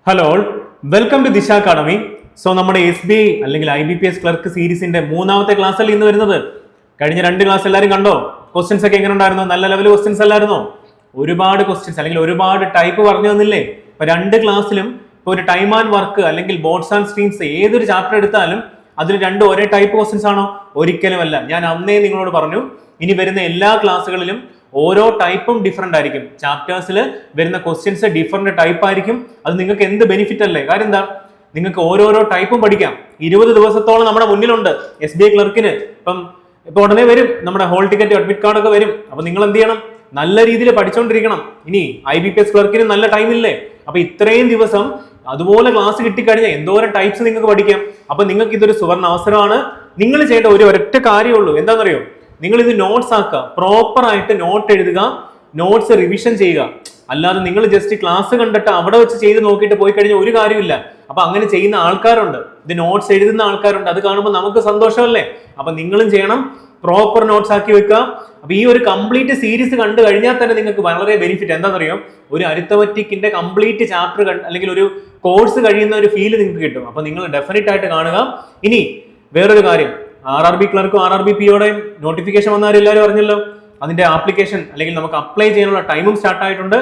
Hello all, welcome to ദിശ academy. So നമ്മുടെ SBI അല്ലെങ്കിൽ IBPS ക്ലർക്ക് സീരീസിന്റെ മൂന്നാമത്തെ ക്ലാസ്സിൽ ഇന്ന് വരുന്നത്. കഴിഞ്ഞ രണ്ട് ക്ലാസ് എല്ലാവരും കണ്ടോ? ക്വസ്റ്റ്യൻസ് ഒക്കെ എങ്ങനെ ഉണ്ടായിരുന്നു? നല്ല ലെവൽ ക്വസ്റ്റ്യൻസ് അല്ലായിരുന്നോ? ഒരുപാട് ക്വസ്റ്റ്യൻസ് അല്ലെങ്കിൽ ഒരുപാട് ടൈപ്പ് പറഞ്ഞു തന്നില്ലേ? ഇപ്പൊ രണ്ട് ക്ലാസ്സിലും ഇപ്പോൾ ഒരു ടൈം ആൻഡ് വർക്ക് അല്ലെങ്കിൽ ബോർഡ്സ് ആൻഡ് സ്ട്രീംസ് ഏതൊരു ചാപ്റ്റർ എടുത്താലും അതിൽ രണ്ടും ഒരേ ടൈപ്പ് ക്വസ്റ്റ്യൻസ് ആണോ? ഒരിക്കലുമല്ല. ഞാൻ അന്നേ നിങ്ങളോട് പറഞ്ഞു, ഇനി വരുന്ന എല്ലാ ക്ലാസ്സുകളിലും ഓരോ ടൈപ്പും ഡിഫറെന്റ് ആയിരിക്കും. ചാപ്റ്റേഴ്സിൽ വരുന്ന ക്വസ്റ്റ്യൻസ് ഡിഫറെന്റ് ടൈപ്പ് ആയിരിക്കും. അത് നിങ്ങൾക്ക് എന്ത് ബെനിഫിറ്റ് അല്ലേ? കാര്യം എന്താ, നിങ്ങൾക്ക് ഓരോരോ ടൈപ്പും പഠിക്കാം. 20 ദിവസത്തോളം നമ്മുടെ മുന്നിലുണ്ട്. SBI ക്ലർക്കിന് ഇപ്പൊ ഉടനെ വരും നമ്മുടെ ഹോൾ ടിക്കറ്റ് അഡ്മിറ്റ് കാർഡ് ഒക്കെ വരും. അപ്പൊ നിങ്ങൾ എന്ത് ചെയ്യണം? നല്ല രീതിയിൽ പഠിച്ചുകൊണ്ടിരിക്കണം. ഇനി IBPS ക്ലർക്കിന് നല്ല ടൈമില്ലേ? അപ്പൊ ഇത്രയും ദിവസം അതുപോലെ ക്ലാസ് കിട്ടിക്കഴിഞ്ഞാൽ എന്തോരം ടൈപ്സ് നിങ്ങൾക്ക് പഠിക്കാം. അപ്പൊ നിങ്ങൾക്ക് ഇതൊരു സുവർണ അവസരമാണ്. നിങ്ങൾ ചെയ്യേണ്ട ഒരൊറ്റ കാര്യമുള്ളൂ. എന്താണെന്നറിയോ? നിങ്ങൾ ഇത് നോട്ട്സ് ആക്കുക, പ്രോപ്പർ ആയിട്ട് നോട്ട് എഴുതുക, നോട്ട്സ് റിവിഷൻ ചെയ്യുക. അല്ലാതെ നിങ്ങൾ ജസ്റ്റ് ക്ലാസ് കണ്ടിട്ട് അവിടെ വെച്ച് ചെയ്ത് നോക്കിയിട്ട് പോയി കഴിഞ്ഞാൽ ഒരു കാര്യമില്ല. അപ്പൊ അങ്ങനെ ചെയ്യുന്ന ആൾക്കാരുണ്ട്, ഇത് നോട്ട്സ് എഴുതുന്ന ആൾക്കാരുണ്ട്. അത് കാണുമ്പോൾ നമുക്ക് സന്തോഷമല്ലേ? അപ്പൊ നിങ്ങളും ചെയ്യണം, പ്രോപ്പർ നോട്ട്സ് ആക്കി വെക്കുക. അപ്പൊ ഈ ഒരു കംപ്ലീറ്റ് സീരീസ് കണ്ടു കഴിഞ്ഞാൽ തന്നെ നിങ്ങൾക്ക് വളരെ ബെനിഫിറ്റ്. എന്താണെന്നറിയോ? ഒരു അരിത്തമെറ്റിക്കിന്റെ കംപ്ലീറ്റ് ചാപ്റ്റർ അല്ലെങ്കിൽ ഒരു കോഴ്സ് കഴിയുന്ന ഒരു ഫീൽ നിങ്ങൾക്ക് കിട്ടും. അപ്പൊ നിങ്ങൾ ഡെഫിനറ്റ് ആയിട്ട് കാണുക. ഇനി വേറൊരു കാര്യം, RRB ക്ലർക്കും RRB POയുടെയും നോട്ടിഫിക്കേഷൻ വന്നവർ എല്ലാവരും അറിഞ്ഞല്ലോ. അതിന്റെ ആപ്ലിക്കേഷൻ അല്ലെങ്കിൽ നമുക്ക് അപ്ലൈ ചെയ്യാനുള്ള ടൈമും സ്റ്റാർട്ട് ആയിട്ടുണ്ട്.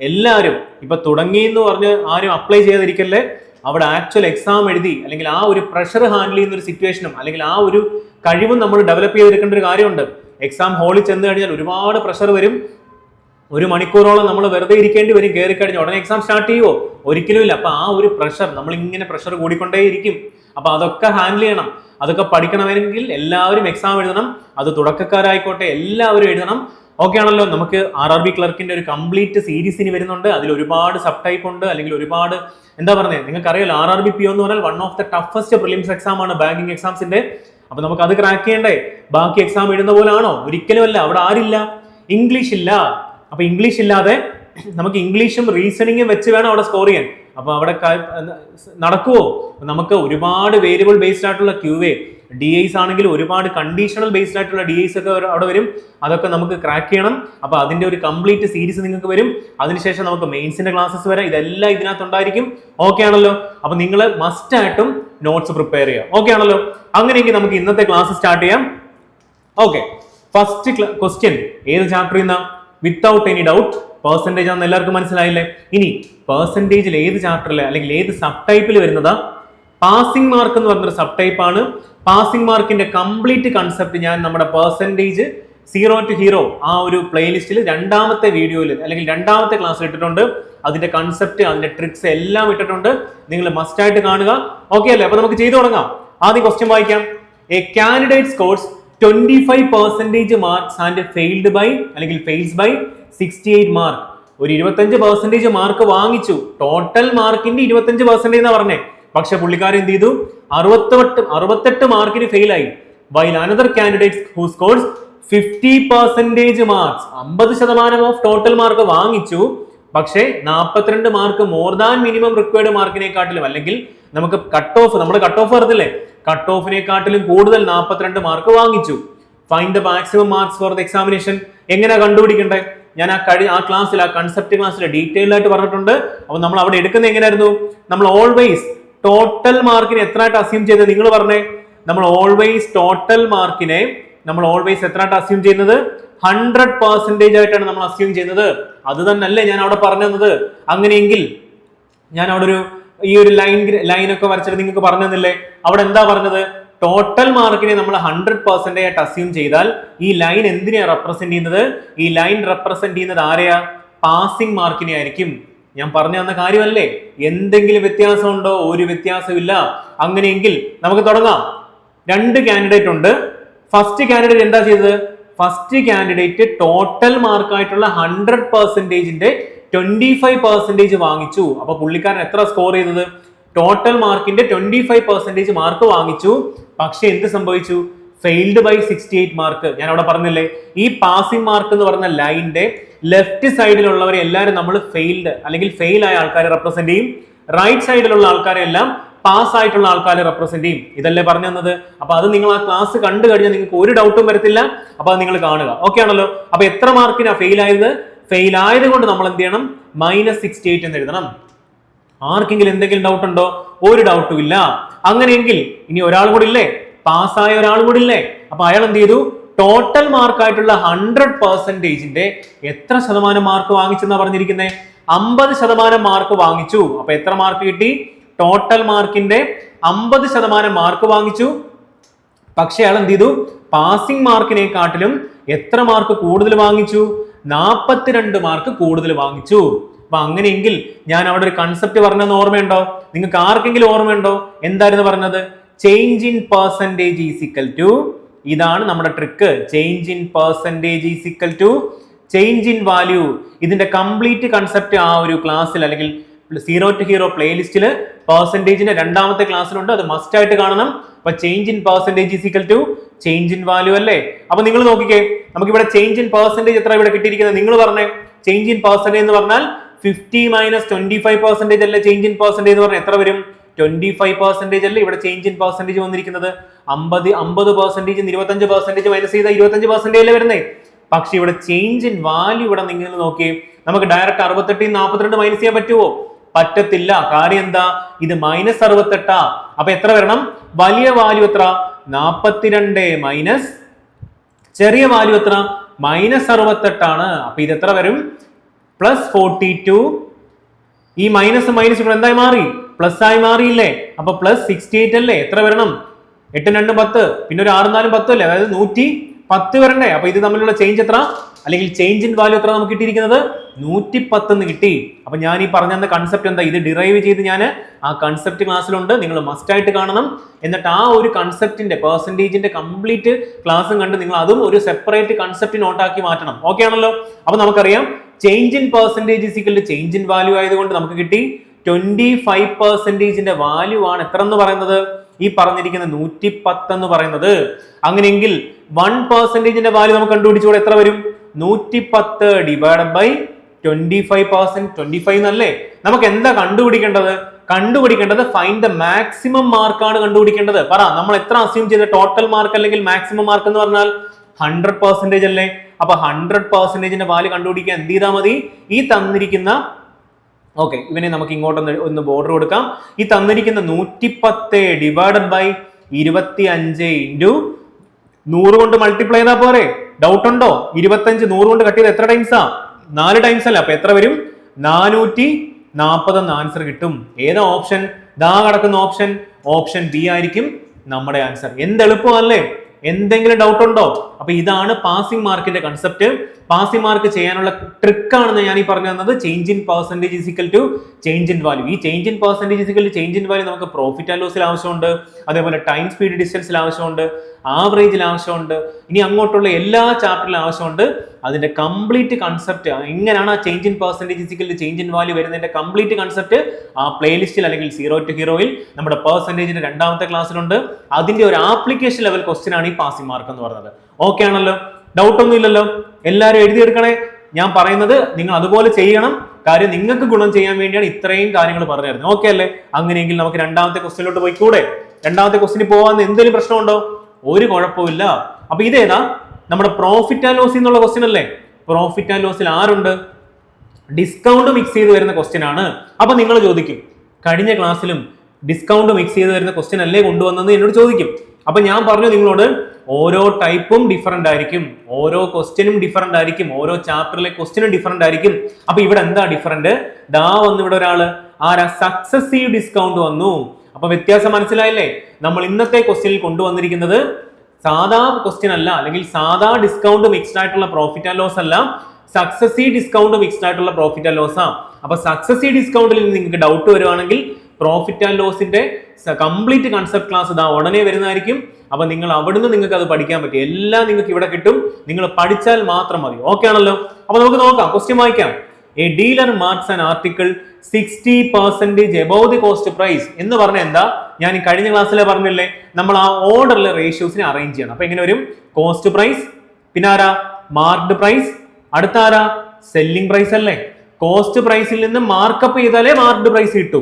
എല്ലാവരും ഇപ്പൊ തുടങ്ങി എന്ന് പറഞ്ഞ് ആരും അപ്ലൈ ചെയ്തിരിക്കല്ലേ. അവിടെ ആക്ച്വൽ എക്സാം എഴുതി അല്ലെങ്കിൽ ആ ഒരു പ്രഷർ ഹാൻഡിൽ ചെയ്യുന്ന ഒരു സിറ്റുവേഷനും അല്ലെങ്കിൽ ആ ഒരു കഴിവും നമ്മൾ ഡെവലപ്പ് ചെയ്തെടുക്കേണ്ട ഒരു കാര്യമുണ്ട്. എക്സാം ഹാളിൽ ചെന്ന് കഴിഞ്ഞാൽ ഒരുപാട് പ്രഷർ വരും. 1 മണിക്കൂറോളം നമ്മൾ വെറുതെ ഇരിക്കേണ്ടി വരും. കയറി കഴിഞ്ഞാൽ ഉടനെ എക്സാം സ്റ്റാർട്ട് ചെയ്യുമോ? ഒരിക്കലും ഇല്ല. അപ്പൊ ആ ഒരു പ്രഷർ, നമ്മൾ ഇങ്ങനെ പ്രഷർ കൂടിക്കൊണ്ടേയിരിക്കും. അപ്പൊ അതൊക്കെ ഹാൻഡിൽ ചെയ്യണം. അതൊക്കെ പഠിക്കണമെങ്കിൽ എല്ലാവരും എക്സാം എഴുതണം. അത് തുടക്കക്കാരായിക്കോട്ടെ, എല്ലാവരും എഴുതണം. ഓക്കെ ആണല്ലോ? നമുക്ക് RRB ക്ലർക്കിന്റെ ഒരു കംപ്ലീറ്റ് സീരീസ് ഇനി വരുന്നുണ്ട്. അതിൽ ഒരുപാട് സബ് ടൈപ്പ് ഉണ്ട്, അല്ലെങ്കിൽ ഒരുപാട് എന്താ പറയുന്നത്, നിങ്ങൾക്ക് അറിയാലോ. RRB PO എന്ന് പറഞ്ഞാൽ one of the toughest prelims exam ആണ് ബാങ്കിങ് എക്സാംസിന്റെ. അപ്പൊ നമുക്ക് അത് ക്രാക്ക് ചെയ്യണ്ടേ? ബാക്കി എക്സാം എഴുതുന്ന പോലെ ആണോ? ഒരിക്കലും അല്ല. അവിടെ ആരില്ല, ഇംഗ്ലീഷ് ഇല്ല. അപ്പൊ ഇംഗ്ലീഷ് ഇല്ലാതെ നമുക്ക് ഇംഗ്ലീഷും റീസണിങ്ങും വെച്ച് വേണം അവിടെ സ്കോർ ചെയ്യാൻ. അപ്പൊ അവിടെ നടക്കുവോ? നമുക്ക് ഒരുപാട് വേരിയബിൾ ബേസ്ഡ് ആയിട്ടുള്ള QA, DIs ആണെങ്കിൽ ഒരുപാട് കണ്ടീഷണൽ ബേസ്ഡ് ആയിട്ടുള്ള DIs ഒക്കെ അവിടെ വരും. അതൊക്കെ നമുക്ക് ക്രാക്ക് ചെയ്യണം. അപ്പൊ അതിന്റെ ഒരു കംപ്ലീറ്റ് സീരീസ് നിങ്ങൾക്ക് വരും. അതിനുശേഷം നമുക്ക് മെയിൻസിന്റെ ക്ലാസ്സസ് വരാം. ഇതെല്ലാം ഇതിനകത്ത് ഉണ്ടായിരിക്കും. ഓക്കെ ആണല്ലോ? അപ്പൊ നിങ്ങൾ മസ്റ്റ് ആയിട്ടും നോട്ട്സ് പ്രിപ്പയർ ചെയ്യുക. ഓക്കെ ആണല്ലോ? അങ്ങനെയെങ്കിൽ നമുക്ക് ഇന്നത്തെ ക്ലാസ് സ്റ്റാർട്ട് ചെയ്യാം. ഓക്കെ, ഫസ്റ്റ് ക്വസ്റ്റ്യൻ ഏത് ചാപ്റ്ററിൽ നിന്നാ? വിത്തൗട്ട് എനി ഡൗട്ട് പെർസെന്റേജ് ആണെന്ന് എല്ലാവർക്കും മനസ്സിലായില്ലേ? ഇനി പെർസെന്റേജിൽ ഏത് ചാപ്റ്ററിൽ അല്ലെങ്കിൽ ഏത് സബ് ടൈപ്പിൽ വരുന്നതാ? പാസിംഗ് മാർക്ക് എന്ന് പറഞ്ഞൊരു സബ് ടൈപ്പ് ആണ്. പാസിംഗ് മാർക്കിന്റെ കംപ്ലീറ്റ് കൺസെപ്റ്റ് ഞാൻ നമ്മുടെ പെർസെന്റേജ് 0 to Hero ആ ഒരു പ്ലേലിസ്റ്റിൽ രണ്ടാമത്തെ വീഡിയോയിൽ അല്ലെങ്കിൽ രണ്ടാമത്തെ ക്ലാസ്സിൽ ഇട്ടിട്ടുണ്ട്. അതിന്റെ കൺസെപ്റ്റ്, അതിന്റെ ട്രിക്സ് എല്ലാം ഇട്ടിട്ടുണ്ട്. നിങ്ങൾ മസ്റ്റ് ആയിട്ട് കാണുക. ഓക്കെ അല്ലേ? അപ്പൊ നമുക്ക് ചെയ്തു തുടങ്ങാം. ആദ്യം ക്വസ്റ്റ്യൻ വായിക്കാം. A candidate scores 25% marks and failed by അല്ലെങ്കിൽ ഫെയിൽസ് ബൈ 68 മാർക്ക്. ഒരു 25% മാർക്ക് വാങ്ങിച്ചു. ടോട്ടൽ മാർക്കിന്റെ 25% എന്നാ പറഞ്ഞേ. പക്ഷെ പുള്ളിക്കാരൻ എന്ത് ചെയ്തു? 68 മാർക്കിന് ഫെയിൽ ആയി. While another candidate who scores 50% marks, 50% off total mark വാങ്ങിച്ചു. പക്ഷേ 42 mark more than minimum required മാർക്കിനെക്കാട്ടിലും അല്ലെങ്കിൽ നമുക്ക് കട്ട് ഓഫ്, നമ്മുടെ കട്ട് ഓഫ് അറിയത്തില്ലേ, കട്ട് ഓഫിനെക്കാട്ടിലും കൂടുതൽ 42 മാർക്ക് വാങ്ങിച്ചു. Find the maximum marks for the examination. എങ്ങനെ കണ്ടുപിടിക്കണ്ടേ? ഞാൻ ആ ക്ലാസ്സിൽ, ആ കൺസെപ്റ്റ് ക്ലാസ്സിൽ ഡീറ്റെയിൽഡ് ആയിട്ട് പറഞ്ഞിട്ടുണ്ട്. അപ്പൊ നമ്മൾ അവിടെ എടുക്കുന്നത് എങ്ങനെയായിരുന്നു? നമ്മൾ ഓൾവേസ് ടോട്ടൽ മാർക്കിനെ എത്ര ആയിട്ട് അസ്യൂം ചെയ്തത്? നിങ്ങൾ പറഞ്ഞേ. നമ്മൾ ഓൾവേസ് ടോട്ടൽ മാർക്കിനെ നമ്മൾ ഓൾവേസ് എത്ര ആയിട്ട് അസ്യൂം ചെയ്യുന്നത്? 100% ആയിട്ടാണ് നമ്മൾ അസ്യൂം ചെയ്യുന്നത്. അത് തന്നെയല്ലേ ഞാൻ അവിടെ പറഞ്ഞു തന്നത്? അങ്ങനെയെങ്കിൽ ഞാൻ അവിടെ ഈ ഒരു ലൈനൊക്കെ വരച്ചിട്ട് നിങ്ങൾക്ക് പറഞ്ഞു തന്നില്ലേ? അവിടെ എന്താ പറഞ്ഞത്? ടോട്ടൽ മാർക്കിനെ നമ്മൾ 100% ആയിട്ട് അസ്യൂം ചെയ്താൽ ഈ ലൈൻ എന്തിനെയാ റെപ്രസെന്റ് ചെയ്യുന്നത്? ഈ ലൈൻ റെപ്രസെന്റ് ചെയ്യുന്നത് ആരെയാ? പാസിംഗ് മാർക്കിനെ ആയിരിക്കും. ഞാൻ പറഞ്ഞു തന്ന കാര്യമല്ലേ? എന്തെങ്കിലും വ്യത്യാസം ഉണ്ടോ? ഒരു വ്യത്യാസമില്ല. അങ്ങനെയെങ്കിൽ നമുക്ക് തുടങ്ങാം. 2 കാൻഡിഡേറ്റ് ഉണ്ട്. ഫസ്റ്റ് കാൻഡിഡേറ്റ് എന്താ ചെയ്തത്? ഫസ്റ്റ് കാൻഡിഡേറ്റ് ടോട്ടൽ മാർക്കായിട്ടുള്ള 100%ന്റെ 25% വാങ്ങിച്ചു. അപ്പൊ പുള്ളിക്കാരൻ എത്ര സ്കോർ ചെയ്തത്? ടോട്ടൽ മാർക്കിന്റെ 25% മാർക്ക് വാങ്ങിച്ചു. പക്ഷെ എന്ത് സംഭവിച്ചു? Failed by 68 mark. ഞാൻ അവിടെ പറഞ്ഞില്ലേ, ഈ പാസിംഗ് മാർക്ക് എന്ന് പറഞ്ഞ ലൈനിന്റെ ലെഫ്റ്റ് സൈഡിലുള്ളവരെ എല്ലാവരും നമ്മൾ ഫെയിൽഡ് അല്ലെങ്കിൽ ഫെയിൽ ആയ ആൾക്കാരെ റെപ്രസെന്റ് ചെയ്യും. റൈറ്റ് സൈഡിലുള്ള ആൾക്കാരെ എല്ലാം പാസ് ആയിട്ടുള്ള ആൾക്കാരെ റെപ്രസെന്റ് ചെയ്യും. ഇതല്ലേ പറഞ്ഞു തന്നത്? അപ്പൊ അത് നിങ്ങൾ ആ ക്ലാസ് കണ്ടു കഴിഞ്ഞാൽ നിങ്ങൾക്ക് ഒരു ഡൗട്ടും വരത്തില്ല. അപ്പൊ അത് നിങ്ങൾ കാണുക. ഓക്കെ ആണല്ലോ? അപ്പൊ എത്ര മാർക്കിനാ ഫെയിൽ ആയത്? ഫെയിൽ ആയത് കൊണ്ട് നമ്മൾ എന്ത് ചെയ്യണം? -68 എന്ന് എഴുതണം. ആർക്കെങ്കിലും എന്തെങ്കിലും ഡൗട്ട് ഉണ്ടോ? ഒരു ഡൗട്ടും ഇല്ല. അങ്ങനെയെങ്കിൽ ഇനി ഒരാൾ കൂടി ഇല്ലേ, പാസ്സായ ഒരാൾ കൂടി ഇല്ലേ? അപ്പൊ അയാൾ എന്ത് ചെയ്തു? ടോട്ടൽ മാർക്കായിട്ടുള്ള 100%ന്റെ എത്ര ശതമാനം മാർക്ക് വാങ്ങിച്ചെന്നാ പറഞ്ഞിരിക്കുന്നത്? 50% മാർക്ക് വാങ്ങിച്ചു. അപ്പൊ എത്ര മാർക്ക് കിട്ടി? ടോട്ടൽ മാർക്കിന്റെ 50% മാർക്ക് വാങ്ങിച്ചു. പക്ഷെ അയാൾ എന്ത് ചെയ്തു? പാസിംഗ് മാർക്കിനെക്കാട്ടിലും എത്ര മാർക്ക് കൂടുതൽ വാങ്ങിച്ചു? 42 മാർക്ക് കൂടുതൽ വാങ്ങിച്ചു. അപ്പൊ അങ്ങനെയെങ്കിൽ ഞാൻ അവിടെ ഒരു കൺസെപ്റ്റ് പറഞ്ഞതെന്ന് ഓർമ്മയുണ്ടോ? നിങ്ങൾക്ക് ആർക്കെങ്കിലും ഓർമ്മയുണ്ടോ എന്തായിരുന്നു പറഞ്ഞത്? Change in percentage is equal to, ഇതാണ് നമ്മുടെ trick. Change in percentage is equal to change in value. ഇതിന്റെ കംപ്ലീറ്റ് കൺസെപ്റ്റ് ആ ഒരു ക്ലാസ്സിൽ അല്ലെങ്കിൽ സീറോ ടു ഹീറോ പ്ലേലിസ്റ്റിൽ പെർസെന്റേജിന്റെ രണ്ടാമത്തെ ക്ലാസ്സിലുണ്ട്. അത് മസ്റ്റ് ആയിട്ട് കാണണം. അപ്പൊ change in percentage is equal to change in value അല്ലേ? അപ്പൊ നിങ്ങൾ നോക്കിക്കേ, നമുക്ക് ഇവിടെ ചേഞ്ച് ഇൻ പെർസെന്റേജ് എത്ര ഇവിടെ കിട്ടിയിരിക്കുന്നത്? നിങ്ങൾ പറഞ്ഞേ. ചേഞ്ച് ഇൻ പെർസെന്റേജ് എന്ന് പറഞ്ഞാൽ 50 - 25% അല്ലേ ചേഞ്ച് ഇൻ പെർസെന്റേജ് എന്ന് പറഞ്ഞാൽ എത്ര വരും? 25% അല്ലേ ഇവിടെ ചേഞ്ച് ഇൻ പെർസെന്റേജ് വന്നിരിക്കുന്നത്? 50% 25% മൈനസ് ചെയ്താൽ 25% അല്ലേ വരുന്നേ? പക്ഷെ ഇവിടെ ചേഞ്ച് ഇൻ വാല്യൂ ഇവിടെ നിങ്ങൾ നോക്കി, നമുക്ക് ഡയറക്റ്റ് 68 42 മൈനസ് ചെയ്യാൻ പറ്റുമോ? പറ്റത്തില്ല. കാര്യം എന്താ? ഇത് -68. അപ്പൊ എത്ര വരണം? വലിയ വാല്യൂ എത്ര? 42 മൈനസ് ചെറിയ വാല്യൂ എത്ര? -68 അപ്പൊ ഇത് എത്ര വരും? +42. ഈ മൈനസ് ഇവിടെ എന്തായി മാറി? പ്ലസ് ആയി മാറിയില്ലേ? അപ്പൊ +68 അല്ലേ? എത്ര വരണം? 8 2 10, പിന്നെ ഒരു 6 4 10 അല്ലേ? അതായത് 110 വരണ്ടേ? അപ്പൊ ഇത് തമ്മിലുള്ള ചേഞ്ച് എത്ര, അല്ലെങ്കിൽ ചേഞ്ച് ഇൻ വാല്യൂ എത്ര നമുക്ക് കിട്ടിയിരിക്കുന്നത്? 110 കിട്ടി. അപ്പൊ ഞാൻ ഈ പറഞ്ഞ കൺസെപ്റ്റ് എന്താ? ഇത് ഡിറൈവ് ചെയ്ത് ഞാൻ ആ കൺസെപ്റ്റ് ക്ലാസ്സിലുണ്ട്, നിങ്ങൾ മസ്റ്റ് ആയിട്ട് കാണണം. എന്നിട്ട് ആ ഒരു കൺസെപ്റ്റിന്റെ പെർസെന്റേജിന്റെ കംപ്ലീറ്റ് ക്ലാസ്സും കണ്ട് നിങ്ങൾ അതും ഒരു സെപ്പറേറ്റ് കൺസെപ്റ്റ് നോട്ടാക്കി മാറ്റണം. ഓക്കെ ആണല്ലോ? അപ്പൊ നമുക്കറിയാം change in percentage is equal to change in value ആയതുകൊണ്ട് നമുക്ക് കിട്ടി 25%ന്റെ വാല്യൂ ആണ് എത്ര എന്ന് പറയുന്നത്? ഈ പറഞ്ഞിരിക്കുന്ന 110 എന്ന് പറയുന്നത്. അങ്ങനെയെങ്കിൽ 1%ന്റെ വാല്യൂ നമുക്ക് കണ്ടുപിടിച്ചുകൂടെ? എത്ര വരും? 110 ഡിവൈഡഡ് ബൈ 25%. 25 എന്നല്ലേ? നമുക്ക് എന്താ കണ്ടുപിടിക്കേണ്ടത് ഫൈൻഡ് ദ മാക്സിമം മാർക്കാണ് കണ്ടുപിടിക്കേണ്ടത്. പറ, നമ്മൾ എത്ര അസ്യൂം ചെയ്ത ടോട്ടൽ മാർക്ക് അല്ലെങ്കിൽ മാക്സിമം മാർക്ക് എന്ന് പറഞ്ഞാൽ 100% അല്ലേ? അപ്പൊ 100%ന്റെ വാല്യൂ കണ്ടുപിടിക്കാൻ എന്ത് ചെയ്താൽ മതി? ഈ തന്നിരിക്കുന്ന ഇവനെ നമുക്ക് ഇങ്ങോട്ടൊന്ന് ബോർഡർ കൊടുക്കാം. ഈ തന്നിരിക്കുന്ന 110 ഡിവൈഡഡ് ബൈ 25 ഇൻറ്റു 100 കൊണ്ട് മൾട്ടിപ്ലൈ ചെയ്താൽ പോരെ? ഡൗട്ട് ഉണ്ടോ? 25 100 കൊണ്ട് കട്ട് ചെയ്ത് എത്ര ടൈംസാ? 4 ടൈംസ് അല്ല. അപ്പൊ എത്ര വരും? 440 എന്ന ആൻസർ കിട്ടും. ഏതാ ഓപ്ഷൻ? ദാ കിടക്കുന്ന ഓപ്ഷൻ ബി ആയിരിക്കും നമ്മുടെ ആൻസർ. എന്ത് എളുപ്പമല്ലേ? എന്തെങ്കിലും ഡൗട്ട് ഉണ്ടോ? അപ്പൊ ഇതാണ് പാസിംഗ് മാർക്കിന്റെ കൺസെപ്റ്റ്. പാസിംഗ് മാർക്ക് ചെയ്യാനുള്ള ട്രിക്കാണെന്ന് ഞാൻ ഈ പറഞ്ഞു തന്നത്. Change in percentage is equal to change in value. ഈ change in percentage is equal to change in value നമുക്ക് പ്രോഫിറ്റ് ആൻഡ് ലോസിൽ ആവശ്യമുണ്ട്, അതേപോലെ ടൈം സ്പീഡ് ഡിസ്റ്റൻസിൽ ആവശ്യമുണ്ട്, ആവറേജിൽ ആവശ്യമുണ്ട്, ഇനി അങ്ങോട്ടുള്ള എല്ലാ ചാപ്റ്ററിലും ആവശ്യമുണ്ട്. അതിന്റെ കംപ്ലീറ്റ് കൺസെപ്റ്റ് എങ്ങനെയാണ് ആ change in percentage is equal to change in value വരുന്നതിന്റെ കംപ്ലീറ്റ് കൺസെപ്റ്റ് ആ പ്ലേലിസ്റ്റിൽ അല്ലെങ്കിൽ സീറോ ടു ഹീറോയിൽ നമ്മുടെ പെർസെന്റേജിന്റെ രണ്ടാമത്തെ ക്ലാസ്സിലുണ്ട്. അതിന്റെ ഒരു ആപ്ലിക്കേഷൻ ലെവൽ ക്വസ്റ്റ്യൻ ആണ് ഈ പാസിംഗ് മാർക്ക് എന്ന് പറയുന്നത്. ഓക്കെ ആണല്ലോ? ഡൗട്ട് ഒന്നും ഇല്ലല്ലോ? എല്ലാവരും എഴുതിയെടുക്കണേ. ഞാൻ പറയുന്നത് നിങ്ങൾ അതുപോലെ ചെയ്യണം. കാര്യം നിങ്ങൾക്ക് ഗുണം ചെയ്യാൻ വേണ്ടിയാണ് ഇത്രയും കാര്യങ്ങൾ പറഞ്ഞു തരുന്നത്. ഓക്കെ അല്ലേ? അങ്ങനെയെങ്കിൽ നമുക്ക് രണ്ടാമത്തെ ക്വസ്റ്റ്യനിലോട്ട് പോയിക്കൂടെ? രണ്ടാമത്തെ ക്വസ്റ്റ്യന് പോകാൻ എന്തെങ്കിലും പ്രശ്നമുണ്ടോ? ഒരു കുഴപ്പമില്ല. അപ്പൊ ഇതേതാ? നമ്മുടെ പ്രോഫിറ്റ് ആൻഡ് ലോസ് എന്നുള്ള ക്വസ്റ്റ്യൻ അല്ലേ? പ്രോഫിറ്റ് ആൻഡ് ലോസിൽ ആരുണ്ട്? ഡിസ്കൗണ്ട് മിക്സ് ചെയ്ത് വരുന്ന ക്വസ്റ്റ്യൻ ആണ്. അപ്പൊ നിങ്ങൾ ചോദിക്കും, കഴിഞ്ഞ ക്ലാസ്സിലും ഡിസ്കൗണ്ട് മിക്സ് ചെയ്ത് വരുന്ന ക്വസ്റ്റ്യൻ അല്ലേ കൊണ്ടുവന്നത് എന്നോട് ചോദിക്കും. അപ്പൊ ഞാൻ പറഞ്ഞു നിങ്ങളോട്, ഓരോ ടൈപ്പും ഡിഫറെന്റ് ആയിരിക്കും, ഓരോ ക്വസ്റ്റ്യനും ഡിഫറെന്റ് ആയിരിക്കും, ഓരോ ചാപ്റ്ററിലെ ക്വസ്റ്റ്യനും ഡിഫറെന്റ് ആയിരിക്കും. അപ്പൊ ഇവിടെ എന്താ ഡിഫറെന്റ്? ദാ വന്നു ഇവിടെ ഒരാള് ആരാ? സക്സസീവ് ഡിസ്കൗണ്ട് വന്നു. അപ്പൊ വ്യത്യാസം മനസ്സിലായില്ലേ? നമ്മൾ ഇന്നത്തെ ക്വസ്റ്റ്യനിൽ കൊണ്ടുവന്നിരിക്കുന്നത് സാധാ ക്വസ്റ്റ്യൻ അല്ല, അല്ലെങ്കിൽ സാധാ ഡിസ്കൗണ്ട് മിക്സ്ഡ് ആയിട്ടുള്ള പ്രോഫിറ്റ് ആൻഡ് ലോസ് അല്ല, സക്സസീവ് ഡിസ്കൗണ്ട് മിക്സ്ഡ് ആയിട്ടുള്ള പ്രോഫിറ്റ് ആൻഡ് ലോസ് ആണ്. അപ്പൊ സക്സസീവ് ഡിസ്കൗണ്ടിൽ നിങ്ങൾക്ക് ഡൗട്ട് വരുവാണെങ്കിൽ പ്രോഫിറ്റ് ആൻഡ് ലോസിന്റെ കംപ്ലീറ്റ് കൺസെപ്റ്റ് ക്ലാസ് ഇതാ ഉടനെ വരുന്നതായിരിക്കും. അപ്പൊ നിങ്ങൾ അവിടുന്ന് നിങ്ങൾക്ക് അത് പഠിക്കാൻ പറ്റും. എല്ലാം നിങ്ങൾക്ക് ഇവിടെ കിട്ടും. നിങ്ങൾ പഠിച്ചാൽ മാത്രം മതി. ഓക്കെ ആണല്ലോ? അപ്പൊ നമുക്ക് നോക്കാം, ക്വസ്റ്റ്യൻ വായിക്കാം. A dealer marks an article 60% above the cost price എന്ന് പറഞ്ഞ എന്താ? ഞാൻ ഈ കഴിഞ്ഞ ക്ലാസ്സിലെ പറഞ്ഞില്ലേ, നമ്മൾ ആ ഓർഡറിലെ റേഷ്യോസിനെ അറേഞ്ച് ചെയ്യണം. അപ്പൊ എങ്ങനെ വരും? കോസ്റ്റ് പ്രൈസ്, പിന്നെ ആരാ? മാർക്ക്ഡ് പ്രൈസ്, അടുത്ത ആരാ? സെല്ലിംഗ് പ്രൈസ് അല്ലേ? കോസ്റ്റ് പ്രൈസിൽ നിന്ന് മാർക്കപ്പ് ചെയ്താലേ മാർക്ക്ഡ് പ്രൈസ് കിട്ടൂ.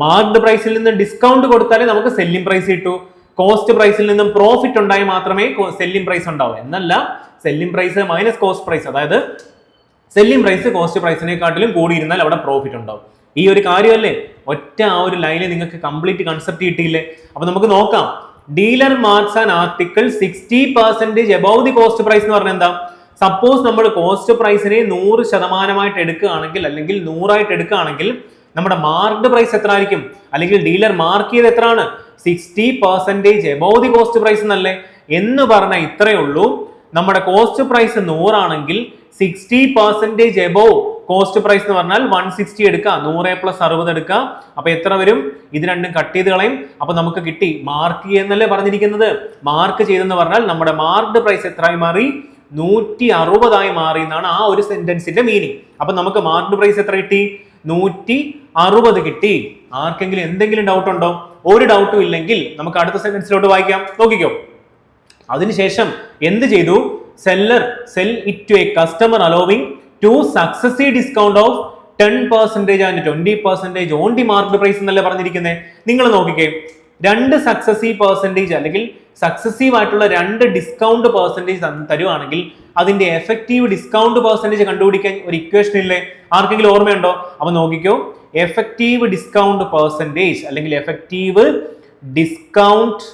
മാർക്ക്ഡ് പ്രൈസിൽ നിന്ന് ഡിസ്കൗണ്ട് കൊടുത്താലേ നമുക്ക് സെല്ലിംഗ് പ്രൈസ് കിട്ടൂ. കോസ്റ്റ് പ്രൈസിൽ നിന്നും പ്രോഫിറ്റ് ഉണ്ടായി മാത്രമേ സെല്ലിംഗ് പ്രൈസ് ഉണ്ടാവൂ. എന്നല്ല, selling price minus cost price, അതായത് സെല്ലിംഗ് പ്രൈസ് കോസ്റ്റ് പ്രൈസിനെക്കാട്ടിലും കൂടിയിരുന്നാൽ അവിടെ പ്രോഫിറ്റ് ഉണ്ടാവും. ഈ ഒരു കാര്യമല്ലേ? ഒറ്റ ആ ഒരു ലൈനിൽ നിങ്ങൾക്ക് കംപ്ലീറ്റ് കൺസെപ്റ്റ് കിട്ടിയില്ലേ? അപ്പൊ നമുക്ക് നോക്കാം. Dealer marks and article 60% above the cost price എന്ന് പറഞ്ഞാൽ എന്താ? സപ്പോസ് നമ്മൾ കോസ്റ്റ് പ്രൈസിനെ 100% എടുക്കുകയാണെങ്കിൽ അല്ലെങ്കിൽ 100 എടുക്കുകയാണെങ്കിൽ നമ്മുടെ മാർക്ക്ഡ് പ്രൈസ് എത്ര ആയിരിക്കും? അല്ലെങ്കിൽ ഡീലർ മാർക്ക് ചെയ്ത് എത്രയാണ്? 60% above ദി കോസ്റ്റ് പ്രൈസ് എന്നല്ലേ? എന്ന് പറഞ്ഞാൽ ഇത്രയേ ഉള്ളൂ. നമ്മുടെ കോസ്റ്റ് പ്രൈസ് 100 ആണെങ്കിൽ 60% above കോസ്റ്റ് പ്രൈസ് എന്ന് പറഞ്ഞാൽ 160 എടുക്കുക, 100 + 60 എടുക്കുക. അപ്പൊ എത്ര വരും? ഇത് രണ്ടും കട്ട് ചെയ്ത് കളയും. അപ്പൊ നമുക്ക് കിട്ടി മാർക്ക് ചെയ്യുന്നല്ലേ പറഞ്ഞിരിക്കുന്നത്. മാർക്ക് ചെയ്തെന്ന് പറഞ്ഞാൽ നമ്മുടെ മാർക്ക്ഡ് പ്രൈസ് എത്രയായി മാറി? 160 മാറി എന്നാണ് ആ ഒരു സെന്റൻസിന്റെ മീനിങ്. അപ്പൊ നമുക്ക് മാർക്ക്ഡ് പ്രൈസ് എത്ര കിട്ടി? 160 കിട്ടി. ആർക്കെങ്കിലും എന്തെങ്കിലും ഡൗട്ട് ഉണ്ടോ? ഒരു ഡൗട്ടും ഇല്ലെങ്കിൽ നമുക്ക് അടുത്ത സെന്റൻസിലോട്ട് വായിക്കാം. നോക്കിക്കോ. അതിനുശേഷം എന്ത് ചെയ്തു? Seller sell it to a customer allowing to successive discount of 10% and 20% on the marked price എന്നല്ലേ പറഞ്ഞിരിക്കുന്നത്. നിങ്ങൾ നോക്കിക്കേ, രണ്ട് സക്സസീവ് പെർസെന്റേജ് അല്ലെങ്കിൽ സക്സസീവ് ആയിട്ടുള്ള രണ്ട് ഡിസ്കൗണ്ട് പെർസെന്റേജ് തരുവാണെങ്കിൽ അതിന്റെ എഫക്റ്റീവ് ഡിസ്കൗണ്ട് പെർസെന്റേജ് കണ്ടുപിടിക്കാൻ ഒരു ഇക്വേഷൻ ഇല്ലേ? ആർക്കെങ്കിലും ഓർമ്മയുണ്ടോ? അപ്പൊ നോക്കിക്കോ, എഫക്റ്റീവ് ഡിസ്കൗണ്ട് പെർസെന്റേജ് അല്ലെങ്കിൽ എഫക്റ്റീവ് ഡിസ്കൗണ്ട്